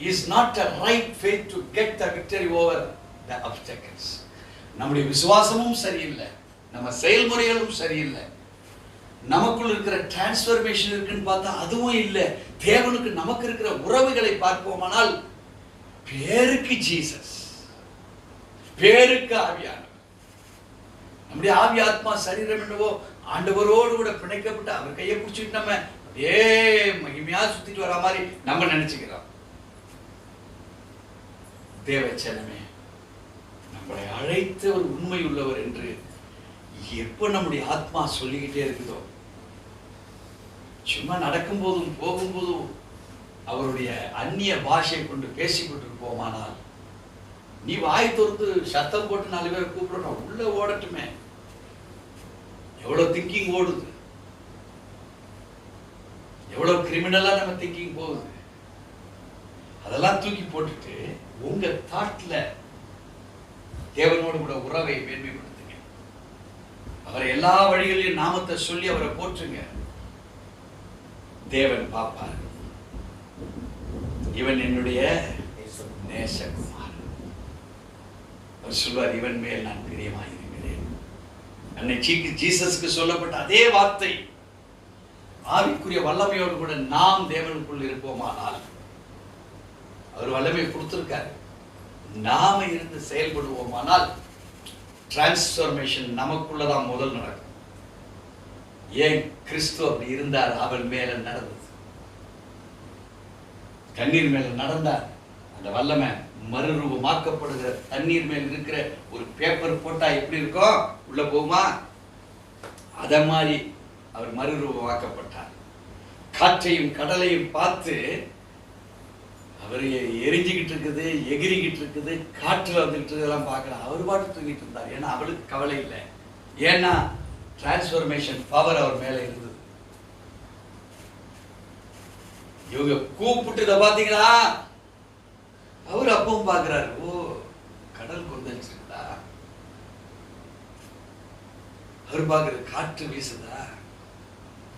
is not a right faith to get the victory over the obstacles. நம்முடைய விசுவாசமும் சரியில்லை, நம்ம செயல்முறைகளும் சரியில்லை. நமக்குள்ள இருக்கிற டிரான்ஸ்ஃபர்மேஷன் இருக்குன்னு பார்த்தா அதுவும் இல்லை. தேவனுக்கு நமக்கு இருக்கிற உறவுகளை பார்ப்போமானால் பேருக்கு ஜீசஸ், பேருக்கு ஆவியானவர். நம்முடைய ஆவி ஆத்மா சரீரம் என்னவோ ஆண்டவரோடு கூட பிணைக்கப்பட்டு அவர் கையை பிடிச்சிட்டு நம்ம அப்படியே மகிமையா சுத்திட்டு வர மாதிரி நம்ம நினைச்சுக்கிறோம். தேவச்சனமே, நம்மளை அழைத்த ஒரு உண்மை உள்ளவர் என்று எப்ப நம்முடைய ஆத்மா சொல்லிக்கிட்டே இருக்குதோ, சும்மா நடக்கும் போதும் போகும்போதும் அவருடைய அந்நிய பாஷையை கொண்டு பேசிக்கொண்டு போமானால், நீ வாய் திறந்து சத்தம் போட்டு 4 பேரை கூப்பிடணும், உள்ள ஓடட்டுமே. எவ்வளவு திங்கிங் ஓடுது, எவ்வளவு கிரிமினலா நம்ம திங்கிங் போகுது. அதெல்லாம் தூக்கி போட்டுட்டு உங்க தாட்ல தேவனோடு கூட உறவை மேன்மைப்படுத்துங்க. அவரை எல்லா வழிகளிலும் நாமத்தை சொல்லி அவரை போற்றுங்க. தேவன் பார்ப்பார், இவன் என்னுடைய நேசகுமாரன். அவர் சொல்வார், இவன் மேல் நான் பிரியமாயிருக்கிறேன். அன்னை ஜீசஸ்க்கு சொல்லப்பட்ட அதே வார்த்தை ஆவிக்குரிய வல்லமையோடு கூட நாம் தேவனுக்குள் இருப்போமானால், அவர் வல்லமை கொடுத்திருக்காரு, நாம இருந்து செயல்படுவோமானால் டிரான்ஸ்ஃபர்மேஷன் நமக்குள்ளதான் முதல் நடக்கும். ஏன் கிறிஸ்து அப்படி இருந்தார், அவள் மேல நடந்தது, தண்ணீர் மேல நடந்தார். அந்த வல்லமை மறுரூபமாக்கப்படுகிற தண்ணீர் மேல் இருக்கிற ஒரு பேப்பர் போட்டா எப்படி இருக்கும், உள்ள போகுமா? அத மாதிரி அவர் மறுரூபமாக்கப்பட்டார். காற்றையும் கடலையும் பார்த்து அவர் எரிஞ்சுக்கிட்டு இருக்குது, எகிரிக்கிட்டு இருக்குது, காற்றுல வந்துட்டு இதெல்லாம் பார்க்கலாம். அவர் பாட்டு தூங்கிட்டு இருந்தார். ஏன்னா அவளுக்கு கவலை இல்லை. ஏன்னா டிரான்ஸ்ஃபர்மேஷன் பவர் அவர் மேல இருந்தது. இவங்க கூப்பிட்டு இதை பார்த்தீங்களா, அவர் அப்பவும் பார்க்கிறாரு, ஓ கடல் கொந்தளிச்சுதா, அவர் பார்க்கறது காற்று வீசுதா,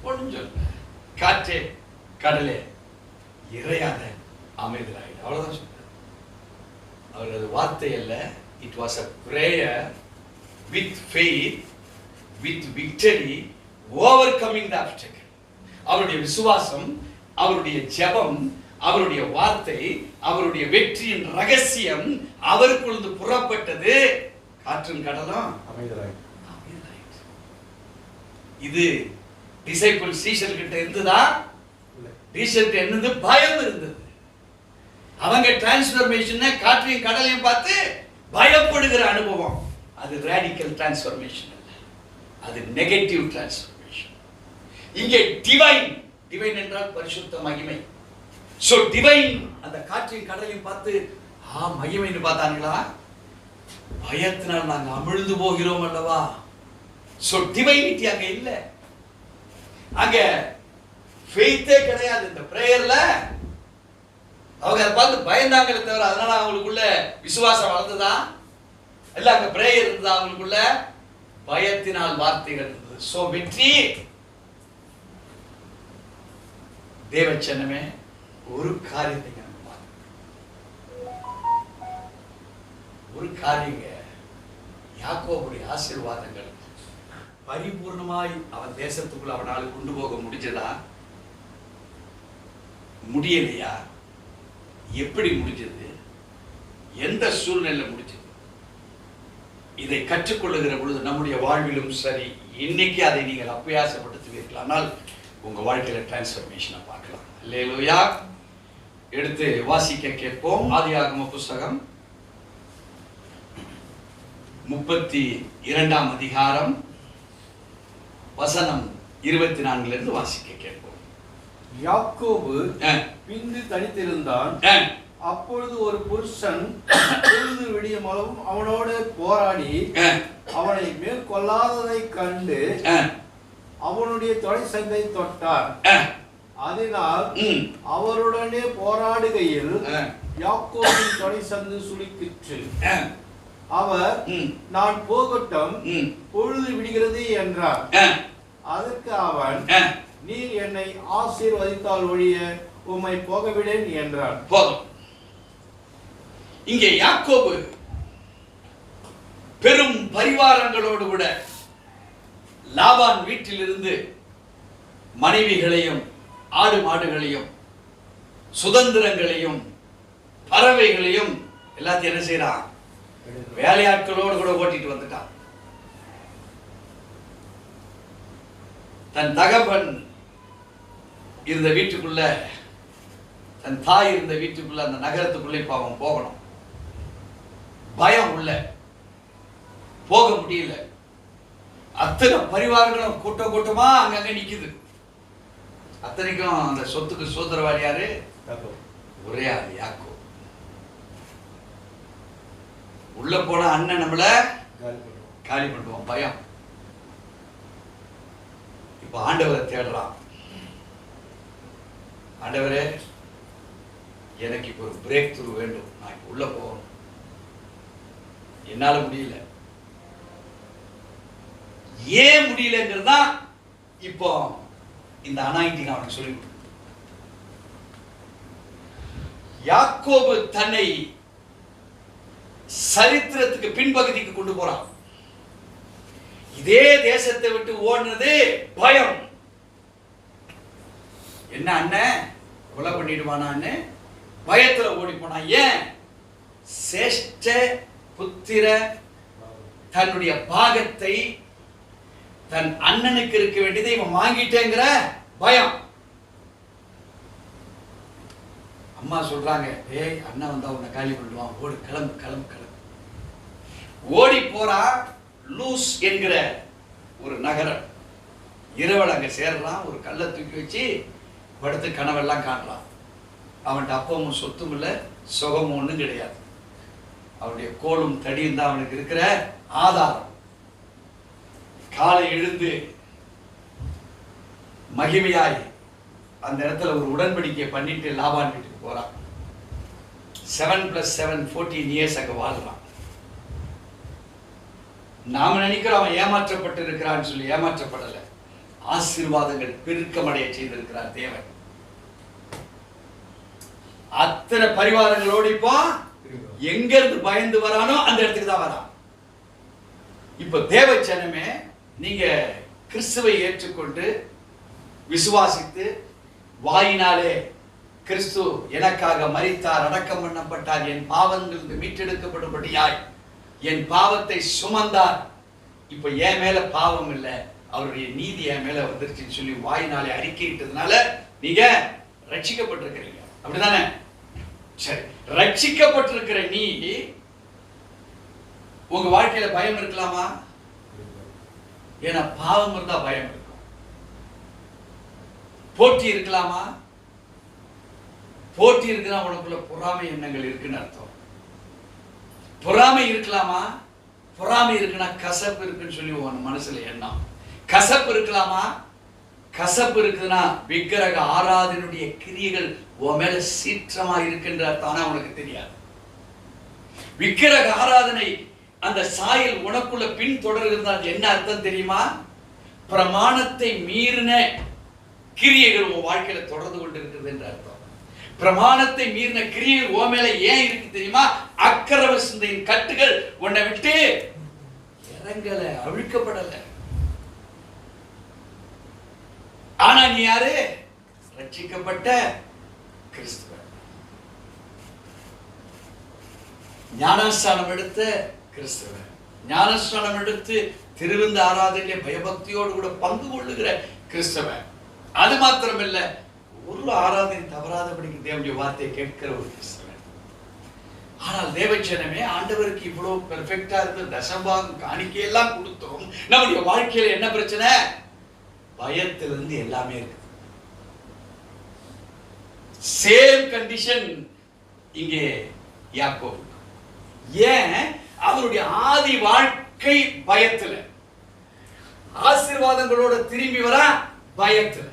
ஒன்றும் சொல்ல, காற்றே கடலே இறையாத அமைதலாயிடு, அவ்வளவுதான் சொல்றாரு. அவர் அது வார்த்தை அல்ல, it was a prayer with faith, with victory, overcoming the obstacle. அவருடைய விசுவாசம், அவருடைய ஜெபம், அவருடைய வார்த்தை, அவருடைய வெற்றியின் ரகசியம் அவருக்குள்ளது புறப்பட்டது. காற்றும் கடலும் அமைதலாயிடு. இது டிசைபிள் சீஷர் கிட்ட இருந்ததா? டீஷர்ட் என்னது? பயம் இருந்தது. அவங்க டிரான்ஸ்ஃபர்மேஷன் காற்றையும் கடலையும் பார்த்து பயப்படுகிற அனுபவம். அது ராடிக்கல் டிரான்ஸ்ஃபர்மேஷன் அல்ல, அது நெகட்டிவ் டிரான்ஸ்ஃபர்மேஷன். இங்கே டிவைன், டிவைன் என்றால் பரிசுத்த மகிமை. சோ டிவைன் அந்த காற்றையும் கடலையும் பார்த்து மகிமைன்னு பார்த்தாங்களா? பயத்தினால் நாங்க அமிழ்ந்து போகிறோம் அல்லவா? சோ டிவைனிட்டி அங்க இல்ல, அங்க ஃபெய்த்தே கிடையாது. இந்த பிரேயர்ல அவங்க அதை பார்த்து பயந்தாங்களே தவிர அதனால அவங்களுக்குள்ள விசுவாசம் வளர்ந்ததா இல்ல? அங்க பிரேயர் இருந்ததா அவங்களுக்குள்ள? பயத்தினால் வார்த்தைகள் இருந்தது. சோ வெற்றி. தேவச்சனமே, ஒரு காரியத்தை ஒரு காரியங்க, யாக்கோபுடைய ஆசீர்வாதங்கள் பரிபூர்ணமாய் அவன் தேசத்துக்குள்ள அவனால் கொண்டு போக முடிஞ்சதா? முடியலையா? எப்படி முடிஞ்சது? எந்த சூழ்நிலை முடிஞ்சது? இதை கற்றுக்கொள்ளுகிற பொழுது நம்முடைய வாழ்விலும் சரி, இன்னைக்கு அதை நீங்கள் அபியாசப்படுத்துவீர்கள், ஆனால் உங்க வாழ்க்கையில டிரான்ஸ்ஃபர்மேஷனை பார்க்கலாம். அல்லேலூயா. எடுத்து வாசிக்க கேட்போம். ஆதியாகம புஸ்தகம் 32ஆம் அதிகாரம் வசனம் 24 இருந்து வாசிக்க கேட்போம். யாக்கோபு பிந்து தனித்திருந்தான். அப்பொழுது ஒரு புருஷன் பொழுது விடியும் அளவும் அவனோடு போராடி அவனை மேற்கொள்ளாததை கண்டு அவனுடைய தொடை சங்கை தொட்டார். அதனால் அவருடனே போராடுகையில் யாக்கோபின் தொடை சந்து சுளுக்கிற்று. அவர், நான் போகட்டும், பொழுது விடுகிறது என்றார். அதற்கு அவன், நீர் என்னை ஆசீர்வதித்தால் ஒழிய உம்மை போகவிடேன் என்றார். போதும். இங்கே யாக்கோபு பெரும் பரிவாரங்களோடு கூட லாபான் வீட்டிலிருந்து மனைவிகளையும் ஆடு மாடுகளையும் சுதந்திரங்களையும் பறவைகளையும் எல்லாத்தையும் என்ன செய்யறான்? வேலையாட்களோடு கூட ஓட்டிட்டு வந்துட்டான். தன் தகப்பன் இருந்த வீட்டுக்குள்ள, தன் தாய் இருந்த வீட்டுக்குள்ள, அந்த நகரத்துக்குள்ள இப்ப அவன் போகணும். பயம் உள்ள, போக முடியல. அத்தனை பரிவாரங்களும் கூட்டம் கூட்டமா அங்கங்க நிக்குது. அத்தனைக்கும் அந்த சொத்துக்கு சோதரவாளி யாரு? ஒரே ஆள் யாக்கோ. உள்ள போன அண்ணன் நம்மள காலி பண்ணுவோம். பயம். இப்ப ஆண்டவரை தேடுறான். ஆண்டவரே, எனக்கு இப்ப ஒரு பிரேக் த்ரூ வேண்டும், நான் இப்ப உள்ள போகணும், என்னால முடியல. ஏன் முடியலங்கிறது தான் இப்போ இந்த அனாயிண்டிங் அவனுக்கு சொல்லி கொடுக்கும். யாக்கோபு தன்னை சரித்திரத்துக்கு பின்பகுதிக்கு கொண்டு போறான். இதே தேசத்தை விட்டு ஓடுனது பயம். என்ன அண்ணன் கொலை பண்ணிடுவானான்னு பயத்துல ஓடி போனான். ஏன்? சேஷ்ட புத்திர தன்னுடைய பாகத்தை தன் அண்ணனுக்கு இருக்க வேண்டியதை இவன் வாங்கிட்டேங்கிற பயம். அம்மா சொல்றாங்க, ஏய் அண்ணன் வந்தா உன்னை காலி பண்ணுவான், ஓடு, கிளம்பு கிளம்பு கிளம்பு. ஓடி போறா. லூஸ் என்கிற ஒரு நகரம். இரவல் அங்க சேர்றான். ஒரு கல்லை தூக்கி வச்சு படுத்து கனவெல்லாம் காண்றான். அவன்கிட்ட அப்பமும் சொத்தும் இல்லை, சுகமும் ஒன்றும் கிடையாது. அவனுடைய கோலும் தடியும் தான் அவனுக்கு இருக்கிற ஆதாரம். காலை எழுந்து மகிமையாய் அந்த இடத்துல ஒரு உடன்படிக்கை பண்ணிட்டு லாபான் வீட்டுக்கு போறான். 7 + 7 14 இயர்ஸ் அங்க வாழ்றான். நாம நினைக்கிறோம் அவன் ஏமாற்றப்பட்டு இருக்கிறான்னு சொல்லி. ஏமாற்றப்படல. ஆசீர்வாதங்கள் பெருக்கமடைய செய்திருக்கிறார் தேவன். அத்தனை பரிவாரங்களோடு இப்போ எங்க இருந்து பயந்து வரானோ அந்த இடத்துக்கு தான் வரான். இப்ப தேவ ஜனமே, நீங்க கிறிஸ்துவை ஏற்றுக்கொண்டு விசுவாசித்து வாயினாலே கிறிஸ்து எனக்காக மரித்தார், அடக்கம் பண்ணப்பட்டார், என் பாவங்களிலிருந்து மீட்டெடுக்கப்படும்படியாய் என் பாவத்தை சுமந்தார், இப்ப என் மேல பாவம் இல்லை, அவருடைய நீதி என் மேல வந்துருச்சுன்னு சொல்லி வாயினாலே அறிக்கையிட்டதுனால நீங்க ரட்சிக்கப்பட்டிருக்கிறீங்க. அப்படிதானே? சரி, ரட்சிக்கப்பட்டிருக்கிற நீ உங்க வாழ்க்கையில பயம் இருக்கலாமா? ஏன்னா பாவம் இருந்தா பயம் இருக்கும். போட்டி இருக்கலாமா? போட்டி இருக்குன்னா உனக்குள்ள பொறாமை எண்ணங்கள் இருக்குன்னு அர்த்தம். பொறாமை இருக்கலாமா? பொறாமை இருக்குன்னா கசப்பு இருக்குன்னு சொல்லி உன் மனசுல எண்ணம். கசப்பு இருக்கலாமா? கசப்பு இருக்குதுன்னா விக்கிரக ஆராதனுடைய கிரியைகள் உன் மேல சீற்றமா இருக்கின்ற அர்த்தம் உனக்கு தெரியாது. விக்கிரக ஆராதனை அந்த சாயல் உனக்குள்ள பின் தொடர்கிறது. என்ன அர்த்தம் தெரியுமா? பிரமாணத்தை மீறின கிரியைகள் உன் வாழ்க்கையில தொடர்ந்து கொண்டிருக்கிறது என்ற அர்த்தம். பிரமாணத்தை மீறின கிரியைகள் உன் மேல ஏன் இருக்கு தெரியுமா? அக்கிரம சிந்தையின் கட்டுகள் உன்னை விட்டு இறங்கல, அவிழ்க்கப்படல. ஆனா நீ யாரு? ரட்சிக்கப்பட்ட கிறிஸ்துவ. ஞானஸ்நானம் எடுத்த கிறிஸ்துவ. ஞானஸ்நானம் எடுத்து திருவிந்த ஆராதனையிலே பயபக்தியோடு கூட பங்கு கொள்ளுகிற கிறிஸ்தவ. அது மாத்திரமல்ல, ஒரு ஆராதனை தவறாதபடிக்கு தேவனுடைய வார்த்தையை கேட்கிற ஒரு கிறிஸ்தவன். ஆனால் தேவஜனமே, ஆண்டவருக்கு இவ்வளவு பெர்ஃபெக்டா இருந்து தசம்பாகம் காணிக்கையெல்லாம் கொடுத்தோம். நம்முடைய வாழ்க்கையில என்ன பிரச்சனை? பயத்திலிருந்து எல்லாமே இருக்கு. சேம் கண்டிஷன் இங்கே யாக்கோபு. ஏன்? அவருடைய ஆதி வாழ்க்கை பயத்துல, ஆசீர்வாதங்களோட திரும்பி வர பயத்துல.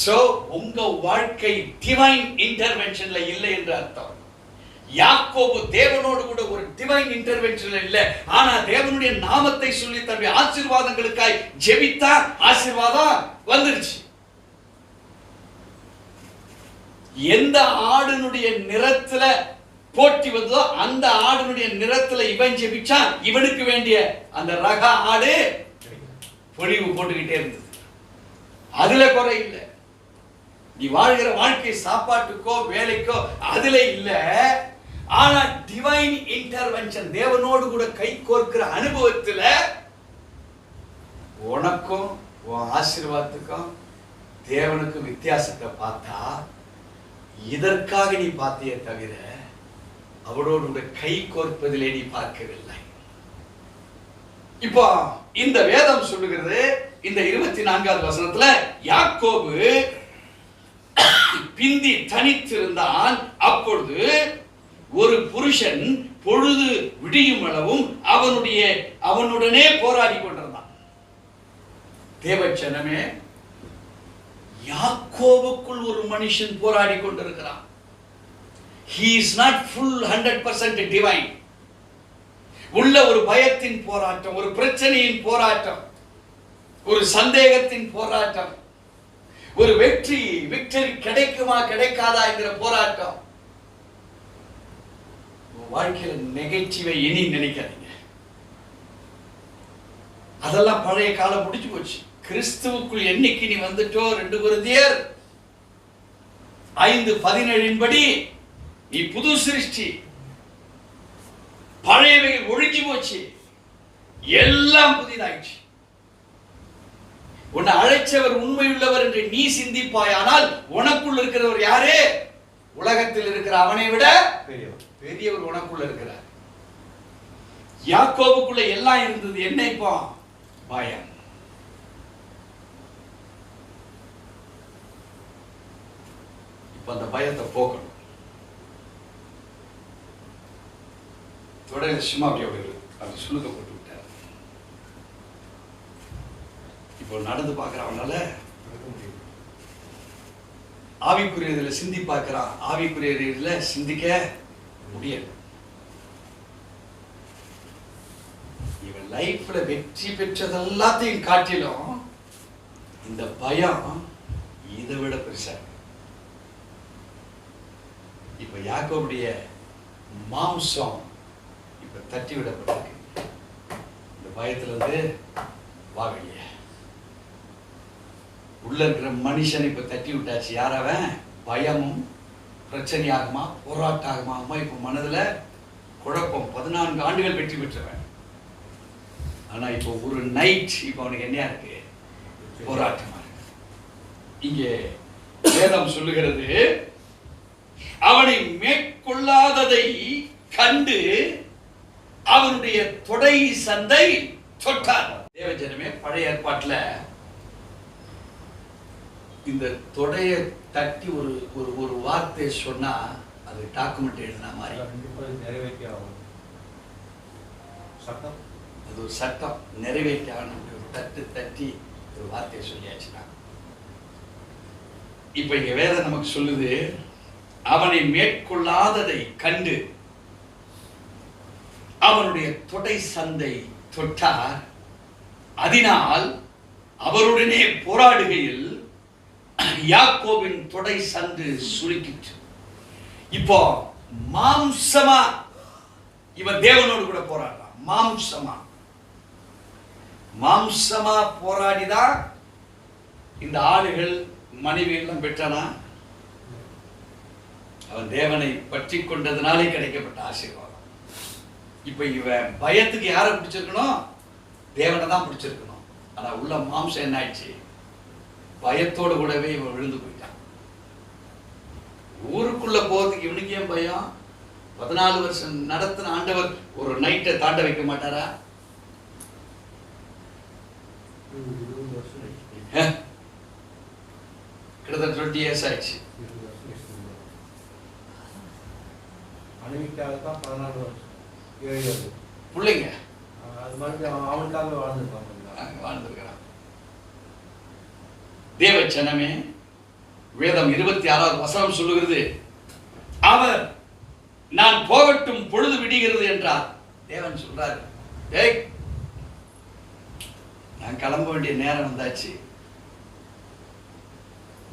சோ உங்க வாழ்க்கை டிவைன் இன்டர்வென்ஷன்ல இல்லை என்று அர்த்தம். யாக்கோபு தேவனோடு கூட ஒரு டிவைன் இன்டர்வென்ஷன்ல இல்லை. ஆனா தேவனுடைய நாமத்தை சொல்லி தன்னுடைய ஆசீர்வாதங்களுக்காய் ஜெபித்தா ஆசீர்வாதம் வந்துருச்சு. எந்த ஆடுனுடைய நிறத்துல போட்டி வந்ததோ அந்த ஆடுனுடைய நிறத்துல இவன் ஜெபிச்சா இவனுக்கு வேண்டிய அந்த ரக ஆடு பொழிவு போட்டுக்கிட்டே இருந்தது. அதுல குறை இல்லை. நீ வாழ்கிற வாழ்க்கை சாப்பாட்டுக்கோ வேலைக்கோ அதுல இல்ல. ஆனா டிவைன் இன்டர்வென்ஷன், தேவனோடு கூட கை கோர்க்கிற அனுபவத்துல உனக்கும் உன் ஆசீர்வாதத்துக்கும் தேவனுக்கும் வித்தியாசத்தை பார்த்தா, இதற்காக நீ பார்த்தியே தவிர அவரோடு கூட கை கோர்ப்பதிலே நீ பார்க்கவில்லை. இப்போ இந்த வேதம் சொல்லுகிறது, இந்த 24வது வசனத்துல யாக்கோபு பிந்தி தனித்திருந்தான். அப்பொழுது ஒரு புருஷன் பொழுது விடியும் அளவும் அவனுடனே போராடி கொண்டிருந்தான். தேவச்சனமே, யாக்கோபுக்குள் ஒரு மனுஷன் போராடி கொண்டிருக்கிறான். He is not full 100% divine. உள்ள ஒரு பயத்தின் போராட்டம், ஒரு பிரச்சனையின் போராட்டம், ஒரு சந்தேகத்தின் போராட்டம், ஒரு விக்டரி கிடைக்குமா கிடைக்காதா என்கிற போராட்டம். வாழ்க்கையில நெகட்டிவை இனி நினைக்காதீங்க. அதெல்லாம் பழைய காலம் முடிஞ்சு போச்சு. கிறிஸ்துவுக்குள் என்னைக்கு நீ வந்துட்டோ 2 கொரிந்தியர் 5:17 படி நீ புது சிருஷ்டி. பழையவைகள் ஒழிஞ்சு போச்சு, எல்லாம் புதிதாயிடுச்சு. உன்னை அழைச்சவர் உண்மையுள்ளவர் என்று நீ சிந்திப்பாயானால் உனக்குள் இருக்கிறவர் யாரு? உலகத்தில் இருக்கிற அவனை விட பெரியவர் உனக்குள்ள இருக்கிறார். யாக்கோபுக்குள்ள எல்லாம் இருந்தது, என்ன இப்போ? பயம். இப்ப அந்த பயத்தை போக்கணும். தொடர்ந்து சும்மா அப்படி சுழுக்க போட்டு விட்டார். இப்போ நடந்து பார்க்கிறவனால ஆவிக்குரியதில் சிந்தி பார்க்கிறான், ஆவிக்குரியதில் சிந்திக்க முடியாது. இவன் லைஃப்ல வெற்றி பெற்றது எல்லாத்தையும் காட்டிலும் இந்த பயம் இதை விட பெருசா. இப்ப யாக்கோபுடைய மாம்சம் இப்ப தட்டி விடப்பட்டிருக்கு. இந்த பயத்துல இருந்து வா வெளிய. உள்ள இருக்கிற மனுஷன் இப்ப தட்டி விட்டாச்சு. யாரவன்? பயமும் பிரச்சனையாகுமா, போராட்டமாகுமா, இப்ப மனதுல குழப்பம். 14 ஆண்டுகள் வெற்றி பெற்றவன். ஆனா இப்போ ஒரு நைட் இப்ப அவனுக்கு என்ன இருக்கு? போராட்டமா இருக்கு. இங்கே வேதம் சொல்லுகிறது, அவனை மேற்கொள்ளாததை கண்டு அவனுடைய தொடை சந்தை தொட்டார். தேவஜனமே, பழைய ஏற்பாட்டுல இந்த தொடைய தட்டி ஒரு ஒரு ஒரு வார்த்தை சொன்னா அது டாக்குமெண்ட் எழுதின மாதிரி. அது ஒரு சட்டம் நிறைவேற்ற ஒரு தட்டு தட்டி ஒரு வார்த்தையை சொல்லியாச்சுன்னா. இப்ப இங்க வேதம் நமக்கு சொல்லுது, அவனை மேற்கொள்ளாததை கண்டு அவனுடைய தொடை சந்தை தொட்டார். அதனால் அவருடனே போராடுகையில் யாக்கோபின் தொடை சந்து சுருக்கிற்று. இப்போ மாம்சமா இவன் தேவனோடு கூட போராடுறான். மாம்சமா போராடிதான் இந்த ஆளுகள் மனைவி எல்லாம் பெற்றானா? அவன் தேவனை பற்றி கொண்டதுனாலே கிடைக்கப்பட்ட ஆசீர்வாதம். இப்ப இவன் பயத்துக்கு யாரை பிடிச்சிருக்கணும்? தேவனை தான் பிடிச்சிருக்கணும். ஆனா உள்ள மாம்சம் என்ன ஆயிடுச்சு? பயத்தோடு கூடவே இவன் விழுந்து போயிட்டான். ஊருக்குள்ள போறதுக்கு இவனுக்கு ஏன் பயம்? 14 வருஷம் நடத்தின ஆண்டவர் ஒரு நைட்டை தாண்ட வைக்க மாட்டாரா? கிட்டத்தட்ட 20 years ஆயிடுச்சு. மனைவிக்காகத்தான் 14 வருஷம் 7 பிள்ளைங்க அது மாதிரி அவனுக்காக வாழ்ந்துருக்கான். தேவச்சனமே, வேதம் 26வது வசனம் சொல்லுகிறது, அவர் நான் போகட்டும் பொழுது விடுகிறது என்றார். தேவன் சொல்றாரு, ஏய் நான் கிளம்ப வேண்டிய நேரம் வந்தாச்சு.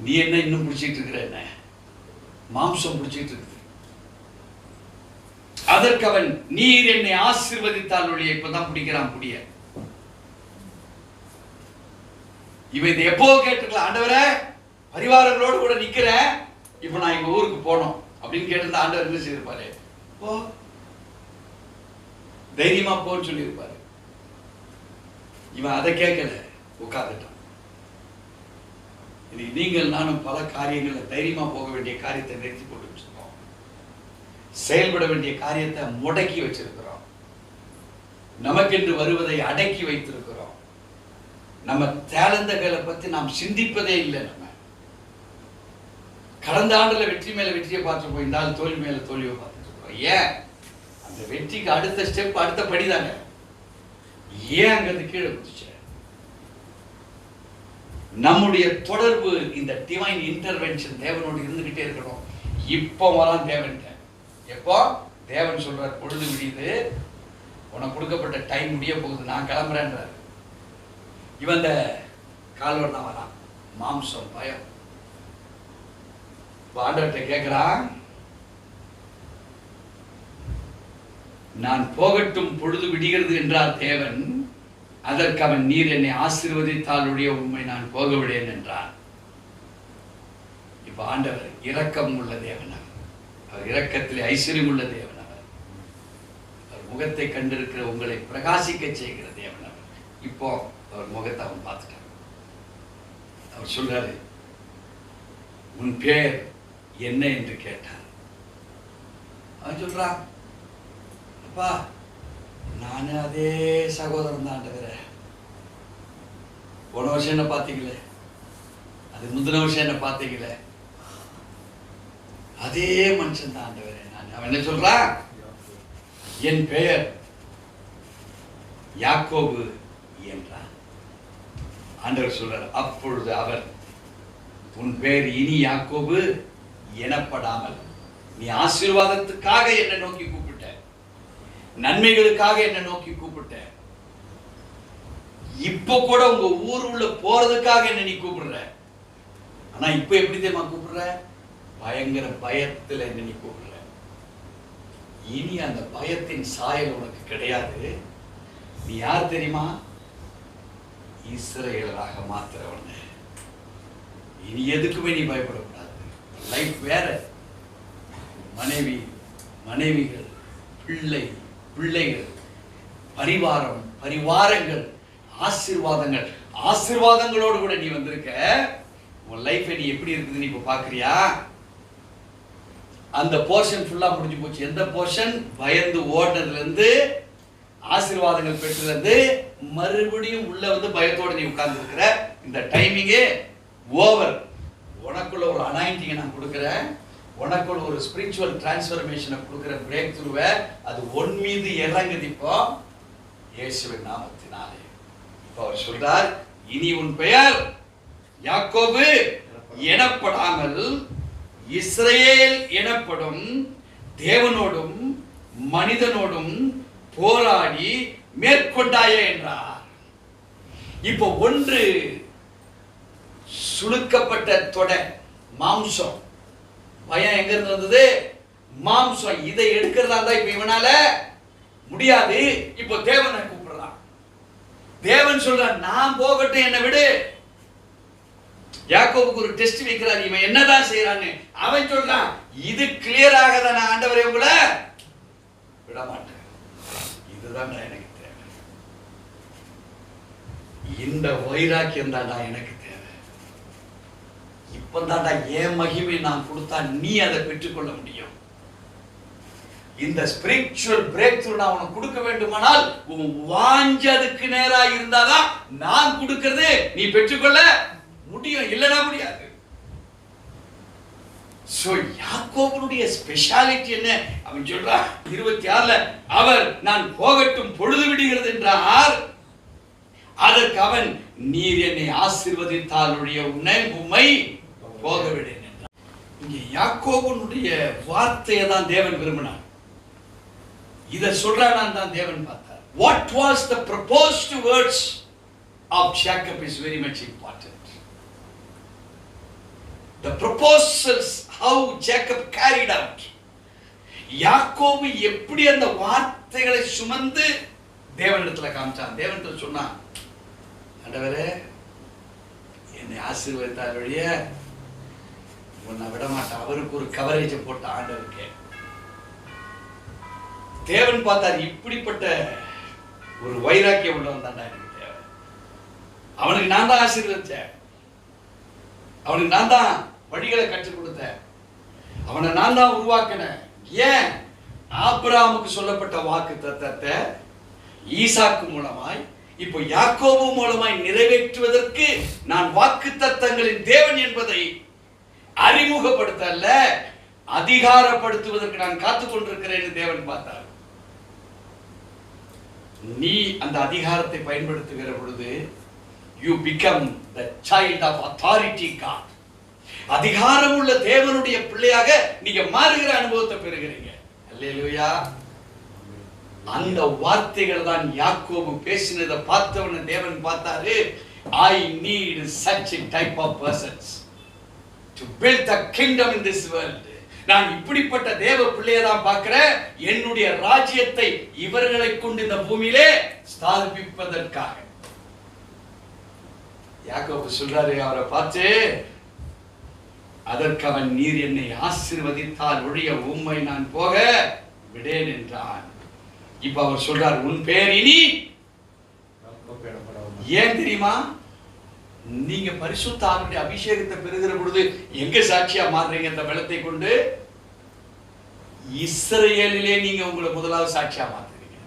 நீ என்ன இன்னும் பிடிச்சிட்டு இருக்கிற? என்ன மாம்சம் பிடிச்சிட்டு இருக்குது. அதற்கு அவன், நீர் என்னை ஆசீர்வதித்தால் ஒழிய. இப்பதான் பிடிக்கிறான் புடிய. இவன் இதை எப்போ கேட்டுக்கலாம், ஆண்டவரே பரிவாரங்களோடு கூட நிக்கிறேன், இப்ப நான் எங்க ஊருக்கு போனோம் அப்படின்னு கேட்டிருந்தா ஆண்டவர் என்ன செய்திருப்பாரு? போ, தைரியமா போன்னு சொல்லியிருப்பாரு. இவன் அதை கேட்கல, உட்கார்ந்துட்டான். இன்னைக்கு நீங்கள் நானும் பல காரியங்களை தைரியமா போக வேண்டிய காரியத்தை நிறுத்தி போட்டு வச்சிருக்கோம். செயல்பட வேண்டிய காரியத்தை முடக்கி வச்சிருக்கிறோம். நமக்கென்று வருவதை அடக்கி வைத்திருக்கிறோம். நம்ம டேலண்ட்களை பத்தி நாம் சிந்திப்பதே இல்லை. நம்ம கடந்த ஆண்டுல வெற்றி மேல வெற்றியை பார்த்து போயிருந்தால் தோல்வி மேல தோல்வியை பார்த்துட்டு இருக்கோம். ஏன்? அந்த வெற்றிக்கு அடுத்த ஸ்டெப், அடுத்த படிதாங்க. ஏன் அங்கிருந்து கீழே குதிச்ச? நம்முடைய தொடர்பு இந்த டிவைன் இன்டர்வென்ஷன் தேவனோடு இருந்துகிட்டே இருக்கணும். இப்போ வரான் தேவன். எப்போ தேவன் சொல்றார், பொழுது விடியுது, உனக்கு கொடுக்கப்பட்ட டைம் முடிய போகுது, நான் கிளம்புறேன்றார். இவன் இந்த கால்வன் தான் வரான். மாம்சம், பயம். ஆண்டவர்கிட்ட கேட்கிறான், நான் போகட்டும் பொழுது விடுகிறது என்றார் தேவன். அதற்கு அவன், நீர் என்னை ஆசீர்வதித்தாலுடைய உண்மை நான் போக விடேன் என்றார். இப்ப ஆண்டவர் இரக்கம் உள்ள தேவன். அவர் இரக்கத்திலே ஐஸ்வர்யம் உள்ள தேவன். அவர் முகத்தை கண்டிருக்கிற உங்களை பிரகாசிக்க செய்கிற தேவன். இப்போ அவர் முகத்தை அவன் பார்த்துட்டான். அவர் சொல்றாரு, உன் பேர் என்ன என்று கேட்டார். அவன் சொல்றான், அப்பா நானு அதே சகோதரன் தான் ஆண்டவரே. போன வருஷம் என்ன பார்த்தீங்களே, அது முந்தின வருஷம் என்ன பார்த்தீங்களே, அதே மனுஷன் தான் ஆண்டவரே நான். அவன் என்ன சொல்றான், என் பெயர் யாக்கோபு என்றான். ஆண்டவர் சொல்றார், அப்பொழுது அவர், உன் பெயர் இனி யாக்கோபு எனப்படாமல், நீ ஆசீர்வாதத்துக்காக என்னை நோக்கி கூப்பிட்ட, நன்மைகளுக்காக என்னை நோக்கி கூப்பிட்ட, இப்போ கூட உங்க ஊருக்குள்ள போறதுக்காக என்ன நீ கூப்பிடுற. ஆனா இப்ப எப்படி தெரியுமா கூப்பிடுற, பயங்கர பயத்துல என்ன நீ கூப்பிடுற. இனி அந்த பயத்தின் சாயல் உனக்கு கிடையாது. நீ யார் தெரியுமா, இஸ்ரவேலராக மாத்திரவன். இனி எதுக்குமே நீ பயப்படக்கூடாது. லைஃப் வேற. மனைவிகள், பிள்ளைகள், பரிவாரங்கள், ஆசீர்வாதங்களோடு கூட நீ வந்திருக்க. உன் லைஃப் நீ எப்படி இருக்குது நீ இப்ப பாக்குறியா? அந்த போர்ஷன் ஃபுல்லா முடிஞ்சு போச்சு. எந்த போர்ஷன்? பயந்து ஓடுனதுல இருந்து, ஆசீர்வாதங்கள் பெற்றதுல இருந்து, மறுபடியும் உள்ள வந்து பயத்தோட நீ உட்கார்ந்து இருக்கிற. இந்த டைமிங்கே ஓவர். உனக்குள்ள ஒரு அனாயிண்டிங்கை நான் கொடுக்குறேன். உனக்குள்ள ஒரு ஸ்பிரிச்சுவல் டிரான்ஸ்ஃபர்மேஷனை கொடுக்குற பிரேக் த்ரூவை அது ஒன் மீது இறங்குது இப்போ இயேசுவின் நாமத்தினாலே. இப்போ அவர் சொல்றார், இனி உன் பெயர் யாக்கோபு எனப்படாமல் இஸ்ரவேல் எனப்படும். தேவனோடும் மனிதனோடும் போராடி மேற்கொண்டாயே என்றார். இப்போ ஒன்று சுளுக்கப்பட்ட தொடை, மாம்சம். பயம் எங்க இருந்து வந்தது? மாம்சம். இதை எடுக்கிறதா இருந்தா இப்ப இவனால முடியாது. இப்போ தேவனை கூப்பிடுறான். தேவன் சொல்றான், நான் போகட்டும், என்னை விடு. யாக்கோபுக்கு ஒரு டெஸ்ட் வைக்கிறார், இவன் என்னதான் செய்யறான்னு. அவன் சொல்றான், இது கிளியர் ஆகாத நான் ஆண்டவரே உங்களை விட மாட்டேன். இதுதான் எனக்கு தேவை. இந்த வைராக்கியம் தான் எனக்கு தேவை. இப்பதான்டா என் மகிமை நான் கொடுத்தா நீ அதை பெற்றுக்கொள்ள முடியும். இந்த ஸ்பிரிச்சுவல் பிரேக் த்ரூ நான் உனக்கு கொடுக்க வேண்டுமானால் உன் வாஞ்சதுக்கு நேரா இருந்தாதான் நான் கொடுக்கிறது நீ பெற்றுக்கொள்ள முடியும், இல்லனா முடியாது. சோ யாக்கோபுடைய ஸ்பெஷாலிட்டி என்ன? அவன் சொல்றான் 26ல, அவர் நான் போகட்டும் பொழுது விடுகிறது என்றார். அதற்கு அவன், நீர் என்னை ஆசீர்வதித்தாலுடைய உம்மை போக விடேன் என்றார். இங்கே யாக்கோபுடைய வார்த்தையை தான் தேவன் விரும்பினார். இதை சொல்றானா தான் தேவன் பார்த்தார். What was the proposed words of Jacob is very much important. The proposals, how Jacob carried out. யாக்கோபு எப்படி அந்த வார்த்தைகளை சுமந்து தேவனிடத்துல காமிச்சான். தேவனிடத்துல சொன்னான், ஆண்டவரே என்னை ஆசீர்வதித்தார் வழிய உன்னை விட மாட்டான். அவருக்கு ஒரு கவரேஜை போட்ட ஆண்டவருக்கு தேவன் பார்த்தார், இப்படிப்பட்ட ஒரு வைராக்கியம் உள்ளவன் தான்டா எனக்கு தேவை. அவனுக்கு நான் தான் ஆசீர்வதிச்சேன், அவனுக்கு நான் தான் வழிகளை கற்றுக் கொடுத்தேன், அவனை நான் தான் உருவாக்கினேன். ஏன்? ஆபிரகாமுக்கு சொல்லப்பட்ட வாக்கு தத்தத்தை ஈசாக்கு மூலமாய் இப்போ யாக்கோபு மூலமாய் நிறைவேற்றுவதற்கு நான் வாக்கு தத்தங்களின் தேவன் என்பதை அறிமுகப்படுத்தல்ல, அதிகாரப்படுத்துவதற்கு நான் காத்துக் கொண்டிருக்கிறேன் தேவன் பார்த்தார். நீ அந்த அதிகாரத்தை பயன்படுத்துகிற பொழுது you become the child of authority God. அதிகாரம் உள்ள தேவனுடைய பிள்ளையாக நீங்க மாறுகிற அனுபவத்தை பெறுகிறீங்க. அல்லேலூயா. அந்த வார்த்தைகள் தான் யாக்கோபு பேசினதை பார்த்தவன தேவன் பார்த்தாரு. I need such a type of persons to build the kingdom in this world. நான் இப்படிப்பட்ட தேவ பிள்ளையை தான் பார்க்கிறேன். என்னுடைய ராஜ்யத்தை இவர்களை கொண்டு இந்த பூமியிலே ஸ்தாபிப்பதற்காக. யாக்கோபு சொல்றாரு அவரை பார்த்து, அதற்கு அவன், நீர் என்னை ஆசீர்வதித்தால் ஒழிய உம்மை நான் போக விடேன் என்றான். இப்ப அவர் சொல்றார், உன் பெயர் இனி ஏன் தெரியுமா? நீங்க பரிசுத்த ஆவியுடைய அபிஷேகத்தை பெறுகிற பொழுது எங்க சாட்சியா மாறுறீங்க? இந்த வெள்ளத்தை கொண்டு இஸ்ரவேலிலே நீங்க உங்களை முதலாவது சாட்சியா மாத்துறீங்க.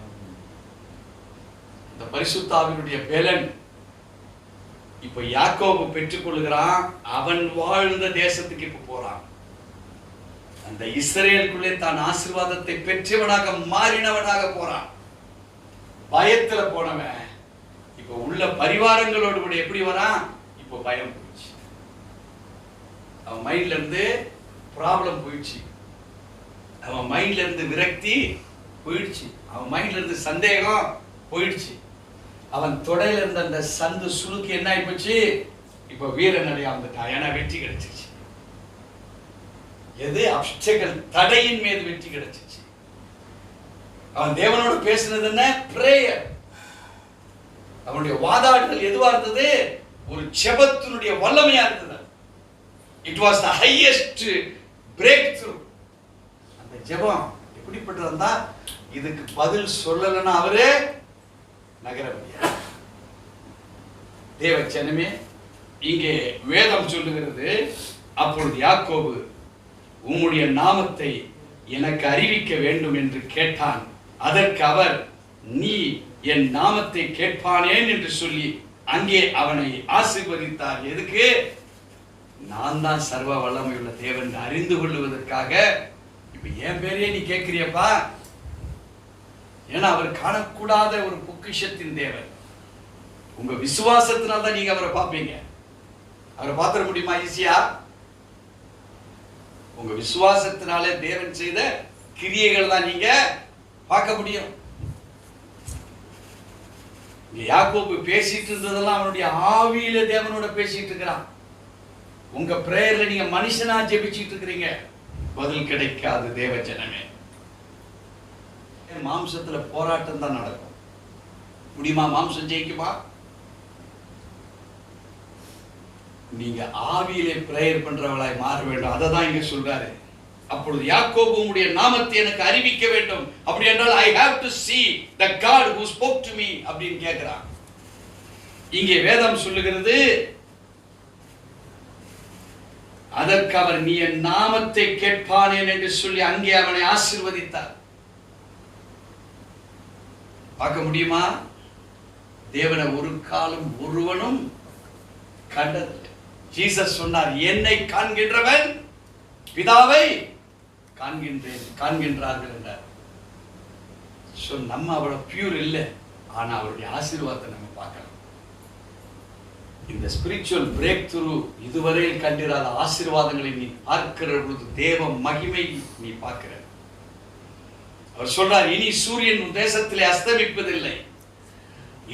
இந்த பரிசுத்த ஆவியுடைய பலன் இப்ப யாக்கோபு பெற்றுக் கொள்கிறான். அவன் வாழ்ந்த தேசத்துக்கு இப்ப போறான். அந்த இஸ்ரவேலுக்குள்ளே தான் ஆசீர்வாதத்தை பெற்றவனாக மாறினவனாக போறான். பயத்துல போனவன் இப்ப உள்ள பரிவாரங்களோடு கூட எப்படி வரான்? இப்ப பயம் போயிடுச்சு. அவன் மைண்ட்ல இருந்து ப்ராப்ளம் போயிடுச்சு. அவன் மைண்ட்ல இருந்து விரக்தி போயிடுச்சு. அவன் மைண்ட்ல இருந்து சந்தேகம் போயிடுச்சு. அவன் தொடையில இருந்த அந்த சந்து சுளுக்கு என்ன ஆயிப்போச்சு? இப்ப வீரநடையா வந்துட்டான். ஏன்னா வெற்றி கிடைச்சிச்சு. எது அப்சைகள் தடையின் மீது வெற்றி கிடைச்சிச்சு. அவன் தேவனோடு பேசினது என்ன? பிரேயர். அவனுடைய வாதாடுதல் எதுவா இருந்தது? ஒரு ஜெபத்தினுடைய வல்லமையா இருந்தது. It was the highest break through. அந்த ஜெபம் எப்படிப்பட்டதா? இதுக்கு பதில் சொல்லலன்னா அவரே நகர முடியாது. தேவ ஜனமே, இங்கே வேதம் சொல்லுகிறது, அப்பொழுது யாக்கோபு உம்முடைய நாமத்தை எனக்கு அறிவிக்க வேண்டும் என்று கேட்டான். அதற்கு அவர், நீ என் நாமத்தை கேட்பானேன் என்று சொல்லி அங்கே அவனை ஆசீர்வதித்தார். எதுக்கு? நான் தான் சர்வ வல்லமையுள்ள தேவன் அறிந்து கொள்வதற்காக. இப்ப என் பேரையே நீ கேட்கிறியப்பா. ஏன்னா அவர் காணக்கூடாத ஒரு பொக்கிஷத்தின் தேவன். உங்க விசுவாசத்தினால தான் நீங்க அவரை பார்ப்பீங்க. அவரை பார்த்துட முடியுமா ஈஸியா? உங்க விசுவாசத்தினாலே தேவன் செய்த கிரியைகள் தான் நீங்க பார்க்க முடியும். யாக்கோபு பேசிட்டு இருந்ததெல்லாம் அவனுடைய ஆவியில தேவனோட பேசிட்டு இருக்கிறான். உங்க பிரேயர்ல நீங்க மனுஷனா ஜெபிச்சிட்டு இருக்கிறீங்க, பதில் கிடைக்காது. தேவ ஜனமே, மாம்சத்துல போராட்டம் தான் நடக்கும். முடியுமா? மாம்சம் ஜெயிக்குமா? நீங்க ஆவியிலே பிரேயர் பண்றவளாய் மாற வேண்டும். அதை தான் இங்க சொல்றாரு. அப்பொழுது யாக்கோபு உம்முடைய நாமத்தை எனக்கு அறிவிக்க வேண்டும். அப்படி என்றால் I have to see the God who spoke to me அப்படின்னு கேட்கிறான். இங்கே வேதம் சொல்லுகிறது, அதற்கு அவர், நீ என் நாமத்தை கேட்பானேன் என்று சொல்லி அங்கே அவனை ஆசீர்வதித்தார். பார்க்க முடியுமா? தேவனை ஒரு காலம் ஒருவனும் கண்டதில்லை. ஜீசஸ் சொன்னார், என்னை காண்கின்றவன் பிதாவை காண்கின்றார்கள் என்றார். நம்ம அவ்வளவு பியூர் இல்லை, ஆனா அவருடைய ஆசீர்வாதத்தை நம்ம பார்க்கலாம். இந்த ஸ்பிரிச்சுவல் பிரேக் த்ரூ, இதுவரையில் கண்டிராத ஆசீர்வாதங்களை நீ பார்க்கிற பொழுது தேவ மகிமை நீ பார்க்கிற. அவர் சொல்றார், இனி சூரியன் உன் தேசத்திலே அஸ்தமிப்பதில்லை,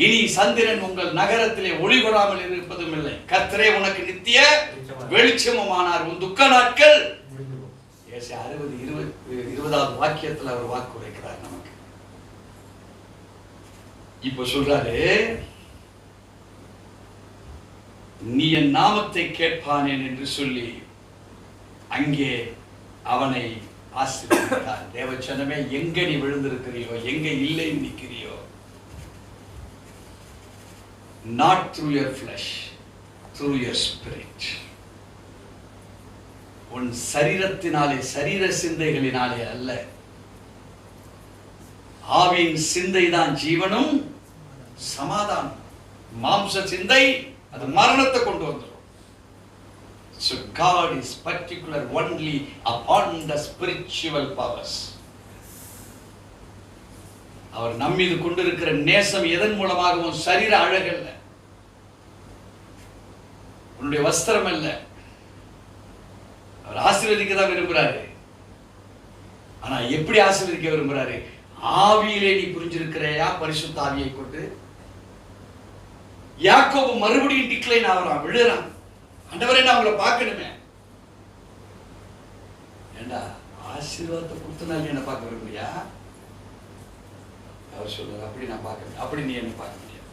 இனி சந்திரன் உங்கள் நகரத்திலே ஒளி கொடாமல் இருப்பதும் இல்லை, கர்த்தரே உனக்கு நித்திய வெளிச்சமுமானார், உன் துக்க நாட்கள் 60-20வது வாக்கியத்தில் அவர் வாக்கு உரைக்கிறார் நமக்கு. இப்ப சொல்றாரு, நீ என் நாமத்தை கேட்பானேன் என்று சொல்லி அங்கே அவனை ஆசீர்வதித்தார். தேவச்சனமே, எங்க நீ விழுந்திருக்கிறியோ, எங்க இல்லை நிற்கிறியோ, not through your flesh, through your spirit. உன் சரீரத்தினாலே, சரீர சிந்தைகளினாலே அல்ல, ஆவியின் சிந்தை தான் ஜீவனும் சமாதானம். மாம்ச சிந்தை அது மரணத்தை கொண்டு வந்துடும். So God is particular only upon the spiritual powers. அவர் நம்மீது கொண்டிருக்கிற நேசம் எதன் மூலமாகவும் சரீர அழகல்ல, உன்னுடைய வஸ்திரம் அல்ல. அவர் ஆசீர்வதிக்க தான் விரும்புகிறாரு. ஆனா எப்படி ஆசீர்வதிக்க விரும்புகிறாரு? ஆவியிலே நீ புரிஞ்சிருக்கிறையா? பரிசுத்த ஆவியை கொண்டு. யாக்கோபு மறுபடியும் டிக்ளைன் ஆகிறான், விழுறான். ஆண்டவரே, நான் உங்களை பார்க்கணுமே. ஏண்டா ஆசீர்வாதத்தை கொடுத்தனால என்ன பார்க்க விரும்புறியா? அவர் சொல்றாரு, அப்படி நான் பார்க்க முடியும், அப்படி நீ என்ன பார்க்க முடியாது.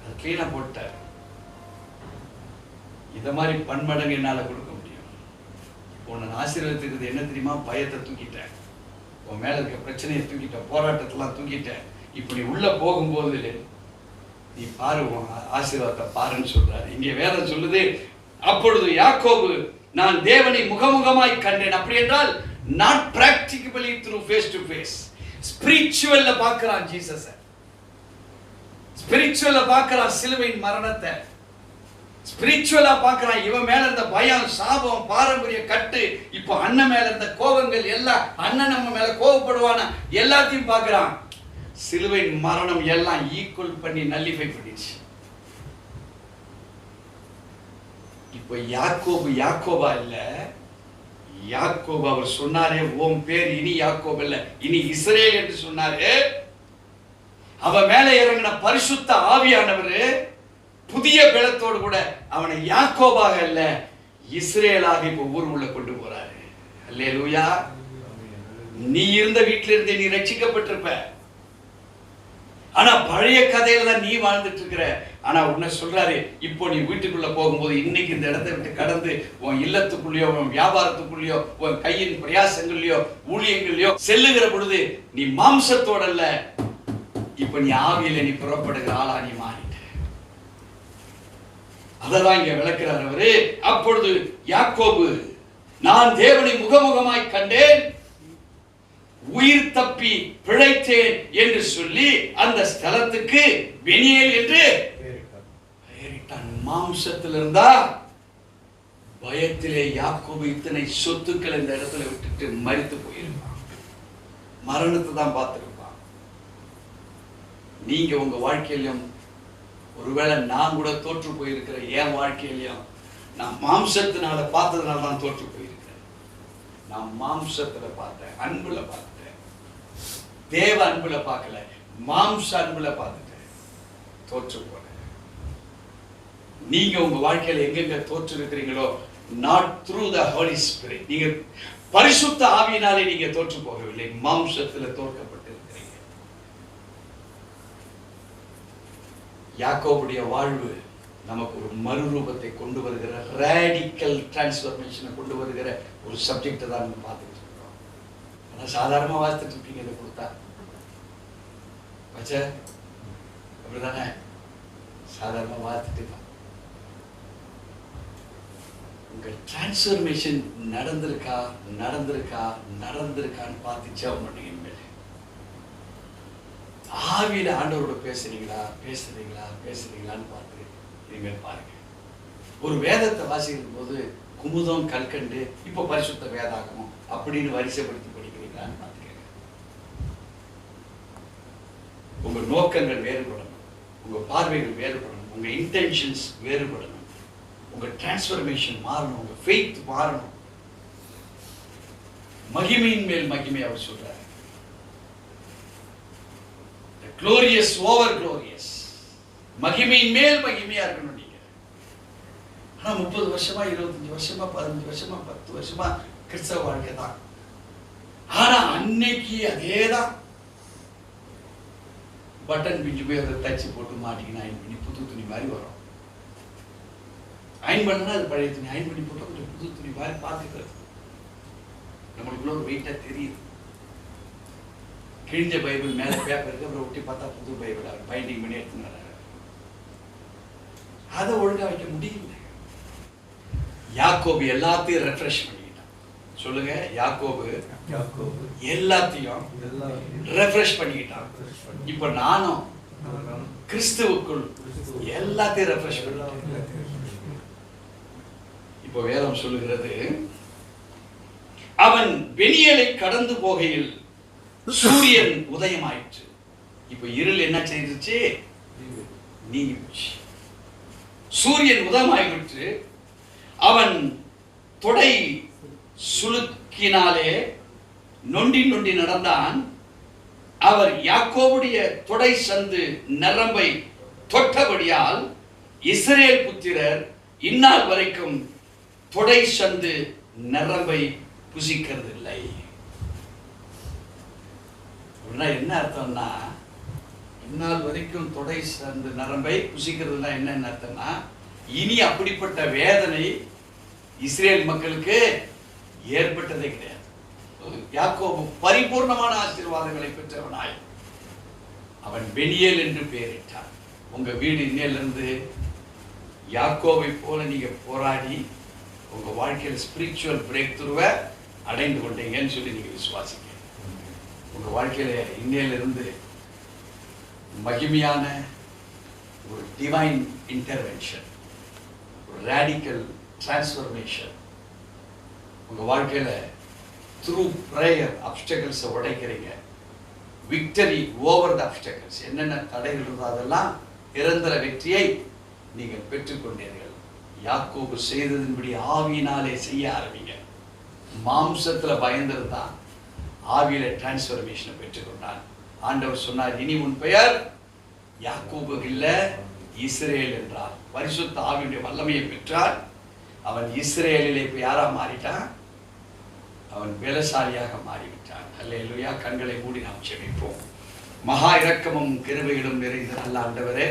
அது கிளீனா போட்டார். இத மாதிரி பன்மடங்கு என்னால கொடுக்க முடியும். உன்னை ஆசீர்வாதத்துக்கு என்ன தெரியுமா? பயத்தை தூக்கிட்டேன், உன் மேல இருக்க பிரச்சனையை தூக்கிட்டேன், போராட்டத்தெல்லாம் தூக்கிட்டேன். இப்ப நீ உள்ள போகும்போது நீ பாரு, உன் ஆசீர்வாதத்தை பாருன்னு சொல்றாரு. இங்கே வேதம் சொல்லுது, அப்பொழுது யாக்கோபு நான் தேவனை முகமுகமாய் கண்டேன். அப்படி என்றால் not practically through face to face, spiritually பார்க்கறான் ஜீசஸ, ஸ்பிரிச்சுவலா பார்க்கறான் சிலுவையின் மரணத்தை, ஸ்பிரிச்சுவலா பார்க்கறான். இவன் மேல இருந்த பயம், சாபம், பாரம்பரிய கட்டு, இப்போ அண்ணன் மேல இருந்த கோபங்கள் எல்லாம், அண்ணன் நம்ம மேல கோபப்படுவானா எல்லாத்தையும் பார்க்கறான். சிலுவையின் மரணம் எல்லாம் ஈக்குவல் பண்ணி நல்லிஃபை பண்ணிடுச்சு. இப்போ யாக்கோபு யாக்கோபா இல்ல, யாக்கோபு அவர் சொன்னாரே, உன் பேர் இனி யாக்கோபு இல்ல, இனி இஸ்ரேல் என்று சொன்னாரு. அவன் மேல இறங்கின பரிசுத்த ஆவியானவர் புதிய பலத்தோடு கூட அவனை யாக்கோபாக அல்ல, இஸ்ரேலாக இப்ப ஊர் உள்ள கொண்டு போறாரு. அல்லேலூயா. நீ இருந்த வீட்டில இருந்தே நீ ரட்சிக்கப்பட்டிருப்ப. ஆனா பழைய கதையில தான் நீ வாழ்ந்துட்டு இருக்கிற. ஆனா உன்னை சொல்றாரு, இப்போ நீ வீட்டுக்குள்ள போகும்போது, இன்னைக்கு இந்த இடத்தை விட்டு கடந்து உன் இல்லத்துக்குள்ளயோ, உன் வியாபாரத்துக்குள்ளயோ, உன் கையின் பிரயாசங்கள்லயோ, ஊழியங்கள்லயோ செல்லுகிற பொழுது நீ மாம்சத்தோட அல்ல, இப்ப நீ ஆவியில நீ புறப்படுகிற ஆளா நீ மாறிட்ட. அததான் இங்க விளக்குறார் அவரு. அப்பொழுது யாக்கோபு நான் தேவனை முகமுகமாய் கண்டேன், உயிர் தப்பி பிழைத்தேன் என்று சொல்லி அந்த ஸ்தலத்துக்கு பெனியேல் என்று பெயரிட்டான். மாம்சத்தில் இருந்தா பயத்திலே யாக்கோபு இத்தனை சொத்துக்கள் இந்த இடத்துல விட்டுட்டு மரித்து போயிருப்பான், மரணத்தை தான் பார்த்திருப்பான். நீங்க உங்க வாழ்க்கையிலும் ஒருவேளை நான் கூட தோற்று போயிருக்கிற, என் வாழ்க்கையிலையும் நான் மாம்சத்தினால பார்த்ததுனால தான் தோற்று போயிருக்கிறேன். நான் மாம்சத்துல பார்த்தேன், அன்புல பார்த்தேன், தேவ அன்புல பார்க்கல, மாம்ச அன்புல பார்த்துட்டேன், தோற்று போனேன். நீங்க உங்க வாழ்க்கையில எங்கெங்க தோற்று இருக்கிறீங்களோ, not through the Holy Spirit, நீங்க பரிசுத்த ஆவியினாலே நீங்க தோற்று போகவில்லை, மாம்சத்துல தோற்கப்பட்டு இருக்கிறீங்க. யாக்கோபுடைய வாழ்வு நமக்கு ஒரு மறுரூபத்தை கொண்டு வருகிற, ரேடிக்கல் டிரான்ஸ்ஃபர்மேஷனை கொண்டு வருகிற ஒரு சப்ஜெக்ட் தான் நம்ம பார்த்துட்டு இருக்கோம். ஆனால் சாதாரணமா வாசித்துட்டு இருப்பீங்க, இதை கொடுத்தா வச்ச அப்படிதானே சாதாரணமா வாசித்துட்டு உங்க டிரான்ஸ்ஃபர்மேஷன் நடந்திருக்கா நடந்திருக்கான்னு பார்த்து ஜெபம் பண்ணுங்க. ஆவியில ஆண்டவரோட பேசுறீங்களான்னு பார்த்து இனிமேல் பாருங்க. ஒரு வேதத்தை வாசிக்கும் போது குமுதம், கல்கண்டு, இப்ப பரிசுத்த வேதாகமம் அப்படின்னு வரிசைப்படுத்தி படிக்கிறீங்களான்னு பார்த்துக்கங்க. உங்க நோக்கங்கள் வேறுபடணும், உங்க பார்வைகள் வேறுபடணும், உங்க இன்டென்ஷன்ஸ் வேறுபடணும், உங்க டிரான்ஸ்ஃபர்மேஷன் மாறணும், உங்க ஃபெய்த் மாறணும். மகிமையின் மேல் மகிமை அவர் சொல்றாரு. Glorious over glorious, மகிமையின் மேல் மகிமையா இருக்கணும். நீங்க ஆனா 30 வருஷமா 25 வருஷமா 15 வருஷமா 10 வருஷமா கிறிஸ்தவ வாழ்க்கை தான். ஆனா அன்னைக்கு அதேதான். பட்டன் பிஞ்சு போய் அதை தச்சு போட்டு மாட்டிக்கின்னு அயன் பண்ணி புது துணி மாதிரி வரும். அயன் பண்ணா அது பழைய துணி, அயன் பண்ணி போட்டு கொஞ்சம் புது துணி மாதிரி பார்த்துக்கிறது. நம்மளுக்குள்ள ஒரு வெயிட்டா தெரியுது. கிழிஞ்ச பைபிள் மேல பேப்பர் இருக்கு, அப்புறம் ஒட்டி பார்த்தா புது பைபிள் அவர் பைண்டிங் பண்ணி எடுத்துன்னு வர்றாரு. அதை ஒழுங்கா வைக்க முடியல. யாக்கோபு எல்லாத்தையும் ரெஃப்ரெஷ் பண்ணிக்கிட்டான். சொல்லுங்க, யாக்கோபு எல்லாத்தையும் ரெஃப்ரெஷ் பண்ணிக்கிட்டான். இப்ப நானும் கிறிஸ்துவுக்குள் எல்லாத்தையும் ரெஃப்ரெஷ் பண்ணிட்டேன். இப்ப வேதம் சொல்லுகிறது, அவன் பெனியேலை கடந்து போகையில் சூரியன் உதயமாயிற்று. இப்ப இருள் என்ன செய்துச்சு? நீங்கி போச்சு. சூரியன் உதயமாயிற்று. அவன் தொடை சுளுக்கினாலே நொண்டி நொண்டி நடந்தான். அவர் யாக்கோபுடைய தொடை சந்து நரம்பை தொட்டபடியால் இஸ்ரேல் புத்திரர் இந்நாள் வரைக்கும் தொடை சந்து நரம்பை புசிக்கிறது இல்லை. என்ன அர்த்தம்னா, இந்நாள் வரைக்கும் தொடை சார்ந்த நரம்பை புசிக்கிறதுனா என்ன அர்த்தம்னா, இனி அப்படிப்பட்ட வேதனை இஸ்ரேல் மக்களுக்கு ஏற்பட்டதே கிடையாது. யாக்கோபு பரிபூர்ணமான ஆசீர்வாதங்களை பெற்றவனாய் அவன் பெனியேல் என்று பெயரிட்டான். உங்க வீடு இன்னையிலிருந்து யாக்கோபை போல நீங்க போராடி உங்க வாழ்க்கையில் ஸ்பிரிச்சுவல் பிரேக் த்ரூவை அடைந்து கொண்டீங்கன்னு சொல்லி நீங்க விசுவாசிங்க. உங்க வாழ்க்கையில இன்னையிலிருந்து மகிமையான ஒரு டிவைன் இன்டர்வென்ஷன், ஒரு ரேடிக்கல் டிரான்ஸ்ஃபர்மேஷன் உங்க வாழ்க்கையில த்ரூ ப்ரேயர் அப்டக்கிள்ஸை உடைக்கிறீங்க. Victory over the obstacles. என்னென்ன தடைகள் இருந்தோ அதெல்லாம் நிரந்தர வெற்றியை நீங்கள் பெற்றுக்கொண்டீர்கள். யாக்கோபு செய்ததின்படி ஆவியினாலே செய்ய ஆரம்பிங்க. மாம்சத்துல பயந்திருந்தான், ஆவியில டிரான்ஸ்ஃபர்மேஷனை பெற்றுக்கொண்டான். ஆண்டவர் சொன்னார், இனி உன் பெயர் யாக்கோபு இல்ல இஸ்ரேல் என்றார். பரிசுத்த ஆவியுடைய வல்லமையை பெற்றார். அவன் இஸ்ரேலிலே இப்ப யாரா மாறிட்டான்? அவன் பலசாலியாக மாறிவிட்டான். அல்லேலூயா. கண்களை மூடி நாம் ஜெபிப்போம். மகா இரக்கமும் கிருபைகளும் நிறைந்த நல்ல ஆண்டவரே,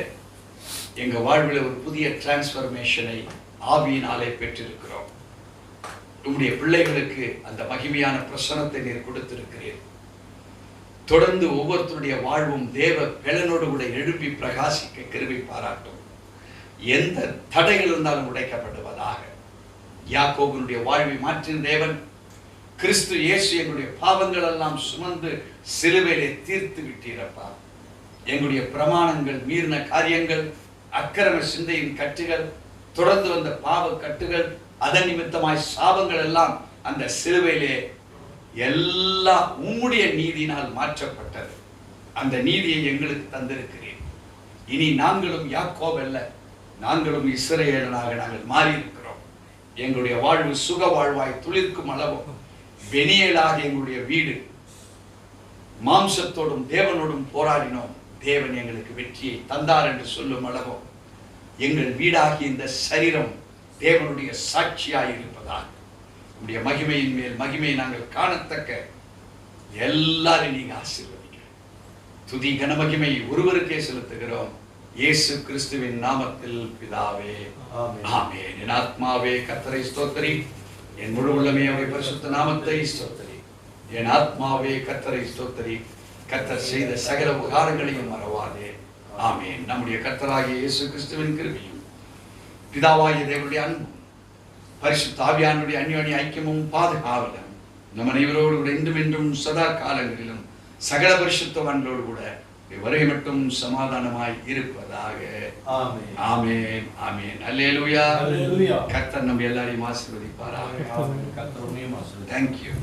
எங்க வாழ்வில் ஒரு புதிய டிரான்ஸ்ஃபர்மேஷனை ஆவியினாலே பெற்றிருக்கிறோம். உம்முடைய பிள்ளைகளுக்கு அந்த மகிமையான பிரசனத்தை நீர் கொடுத்திருக்கிறீர். தொடர்ந்து ஒவ்வொருத்தருடைய வாழ்வும் தேவ பெலனோடு கூட எழுப்பி பிரகாசிக்க கிருபை பாராட்டும். எந்த தடைகள் இருந்தாலும் உடைக்கப்படுவதாக. யாக்கோபுடைய வாழ்வை மாற்றின தேவன் கிறிஸ்து இயேசு எங்களுடைய பாவங்கள் எல்லாம் சுமந்து சிலுவையிலே தீர்த்து விட்டீரப்பா. எங்களுடைய பிரமாணங்கள் மீறின காரியங்கள், அக்கிரம சிந்தையின் கட்டுகள், தொடர்ந்து வந்த பாவ கட்டுகள், அதன் நிமித்தமாய் சாபங்கள் எல்லாம் அந்த சிலுவையிலே எல்லாம் உம்முடைய நீதியினால் மாற்றப்பட்டது. அந்த நீதியை எங்களுக்கு தந்திருக்கிறேன். இனி நாங்களும் யாக்கோபு அல்ல, நாங்களும் இஸ்ரவேலனாக நாங்கள் மாறி இருக்கிறோம். எங்களுடைய வாழ்வு சுக வாழ்வாய் துளிர்க்கும் அளவும் பெனியேலாக எங்களுடைய வீடு மாம்சத்தோடும் தேவனோடும் போராடினோம். தேவன் எங்களுக்கு வெற்றியை தந்தார் என்று சொல்லும் அளவும் எங்கள் வீடாகி இந்த சரீரம் தேவனுடைய சாட்சியாய் இருப்பதால் உடைய மகிமையின் மேல் மகிமையை நாங்கள் காணத்தக்க எல்லாரையும் நீங்க ஆசீர்வதிங்க. துதி கனமகிமை ஒருவருக்கே செலுத்துகிறோம். இயேசு கிறிஸ்துவின் நாமத்தில் பிதாவே, ஆமென். என் ஆத்மாவே கர்த்தரை ஸ்தோத்திரி, என் முழு உள்ளமே அவருடைய பரிசுத்த நாமத்தை ஸ்தோத்திரி. என் ஆத்மாவே கர்த்தரை ஸ்தோத்திரி, கர்த்தர் செய்த சகல உபகாரங்களையும் மறவாதே. ஆமென். நம்முடைய கர்த்தராகிய இயேசு கிறிஸ்துவின் கிருபையும் பிதாவாகிய தேவனுடைய அன்பும் பரிசுத்த ஆவியானுடைய அந்யோன்ய ஐக்கியமும் பாதுகாவலும் நம் அனைவரோடு கூட இன்றும் என்றும் சதா காலங்களிலும் சகல பரிசுத்தவான்களோடு கூட வரை மட்டும் சமாதானமாய் இருப்பதாக. ஆமென், ஆமென், ஆமென். அல்லேலூயா. கர்த்தர் நம்ம எல்லாரையும் ஆசீர்வதிப்பாராக. Thank you.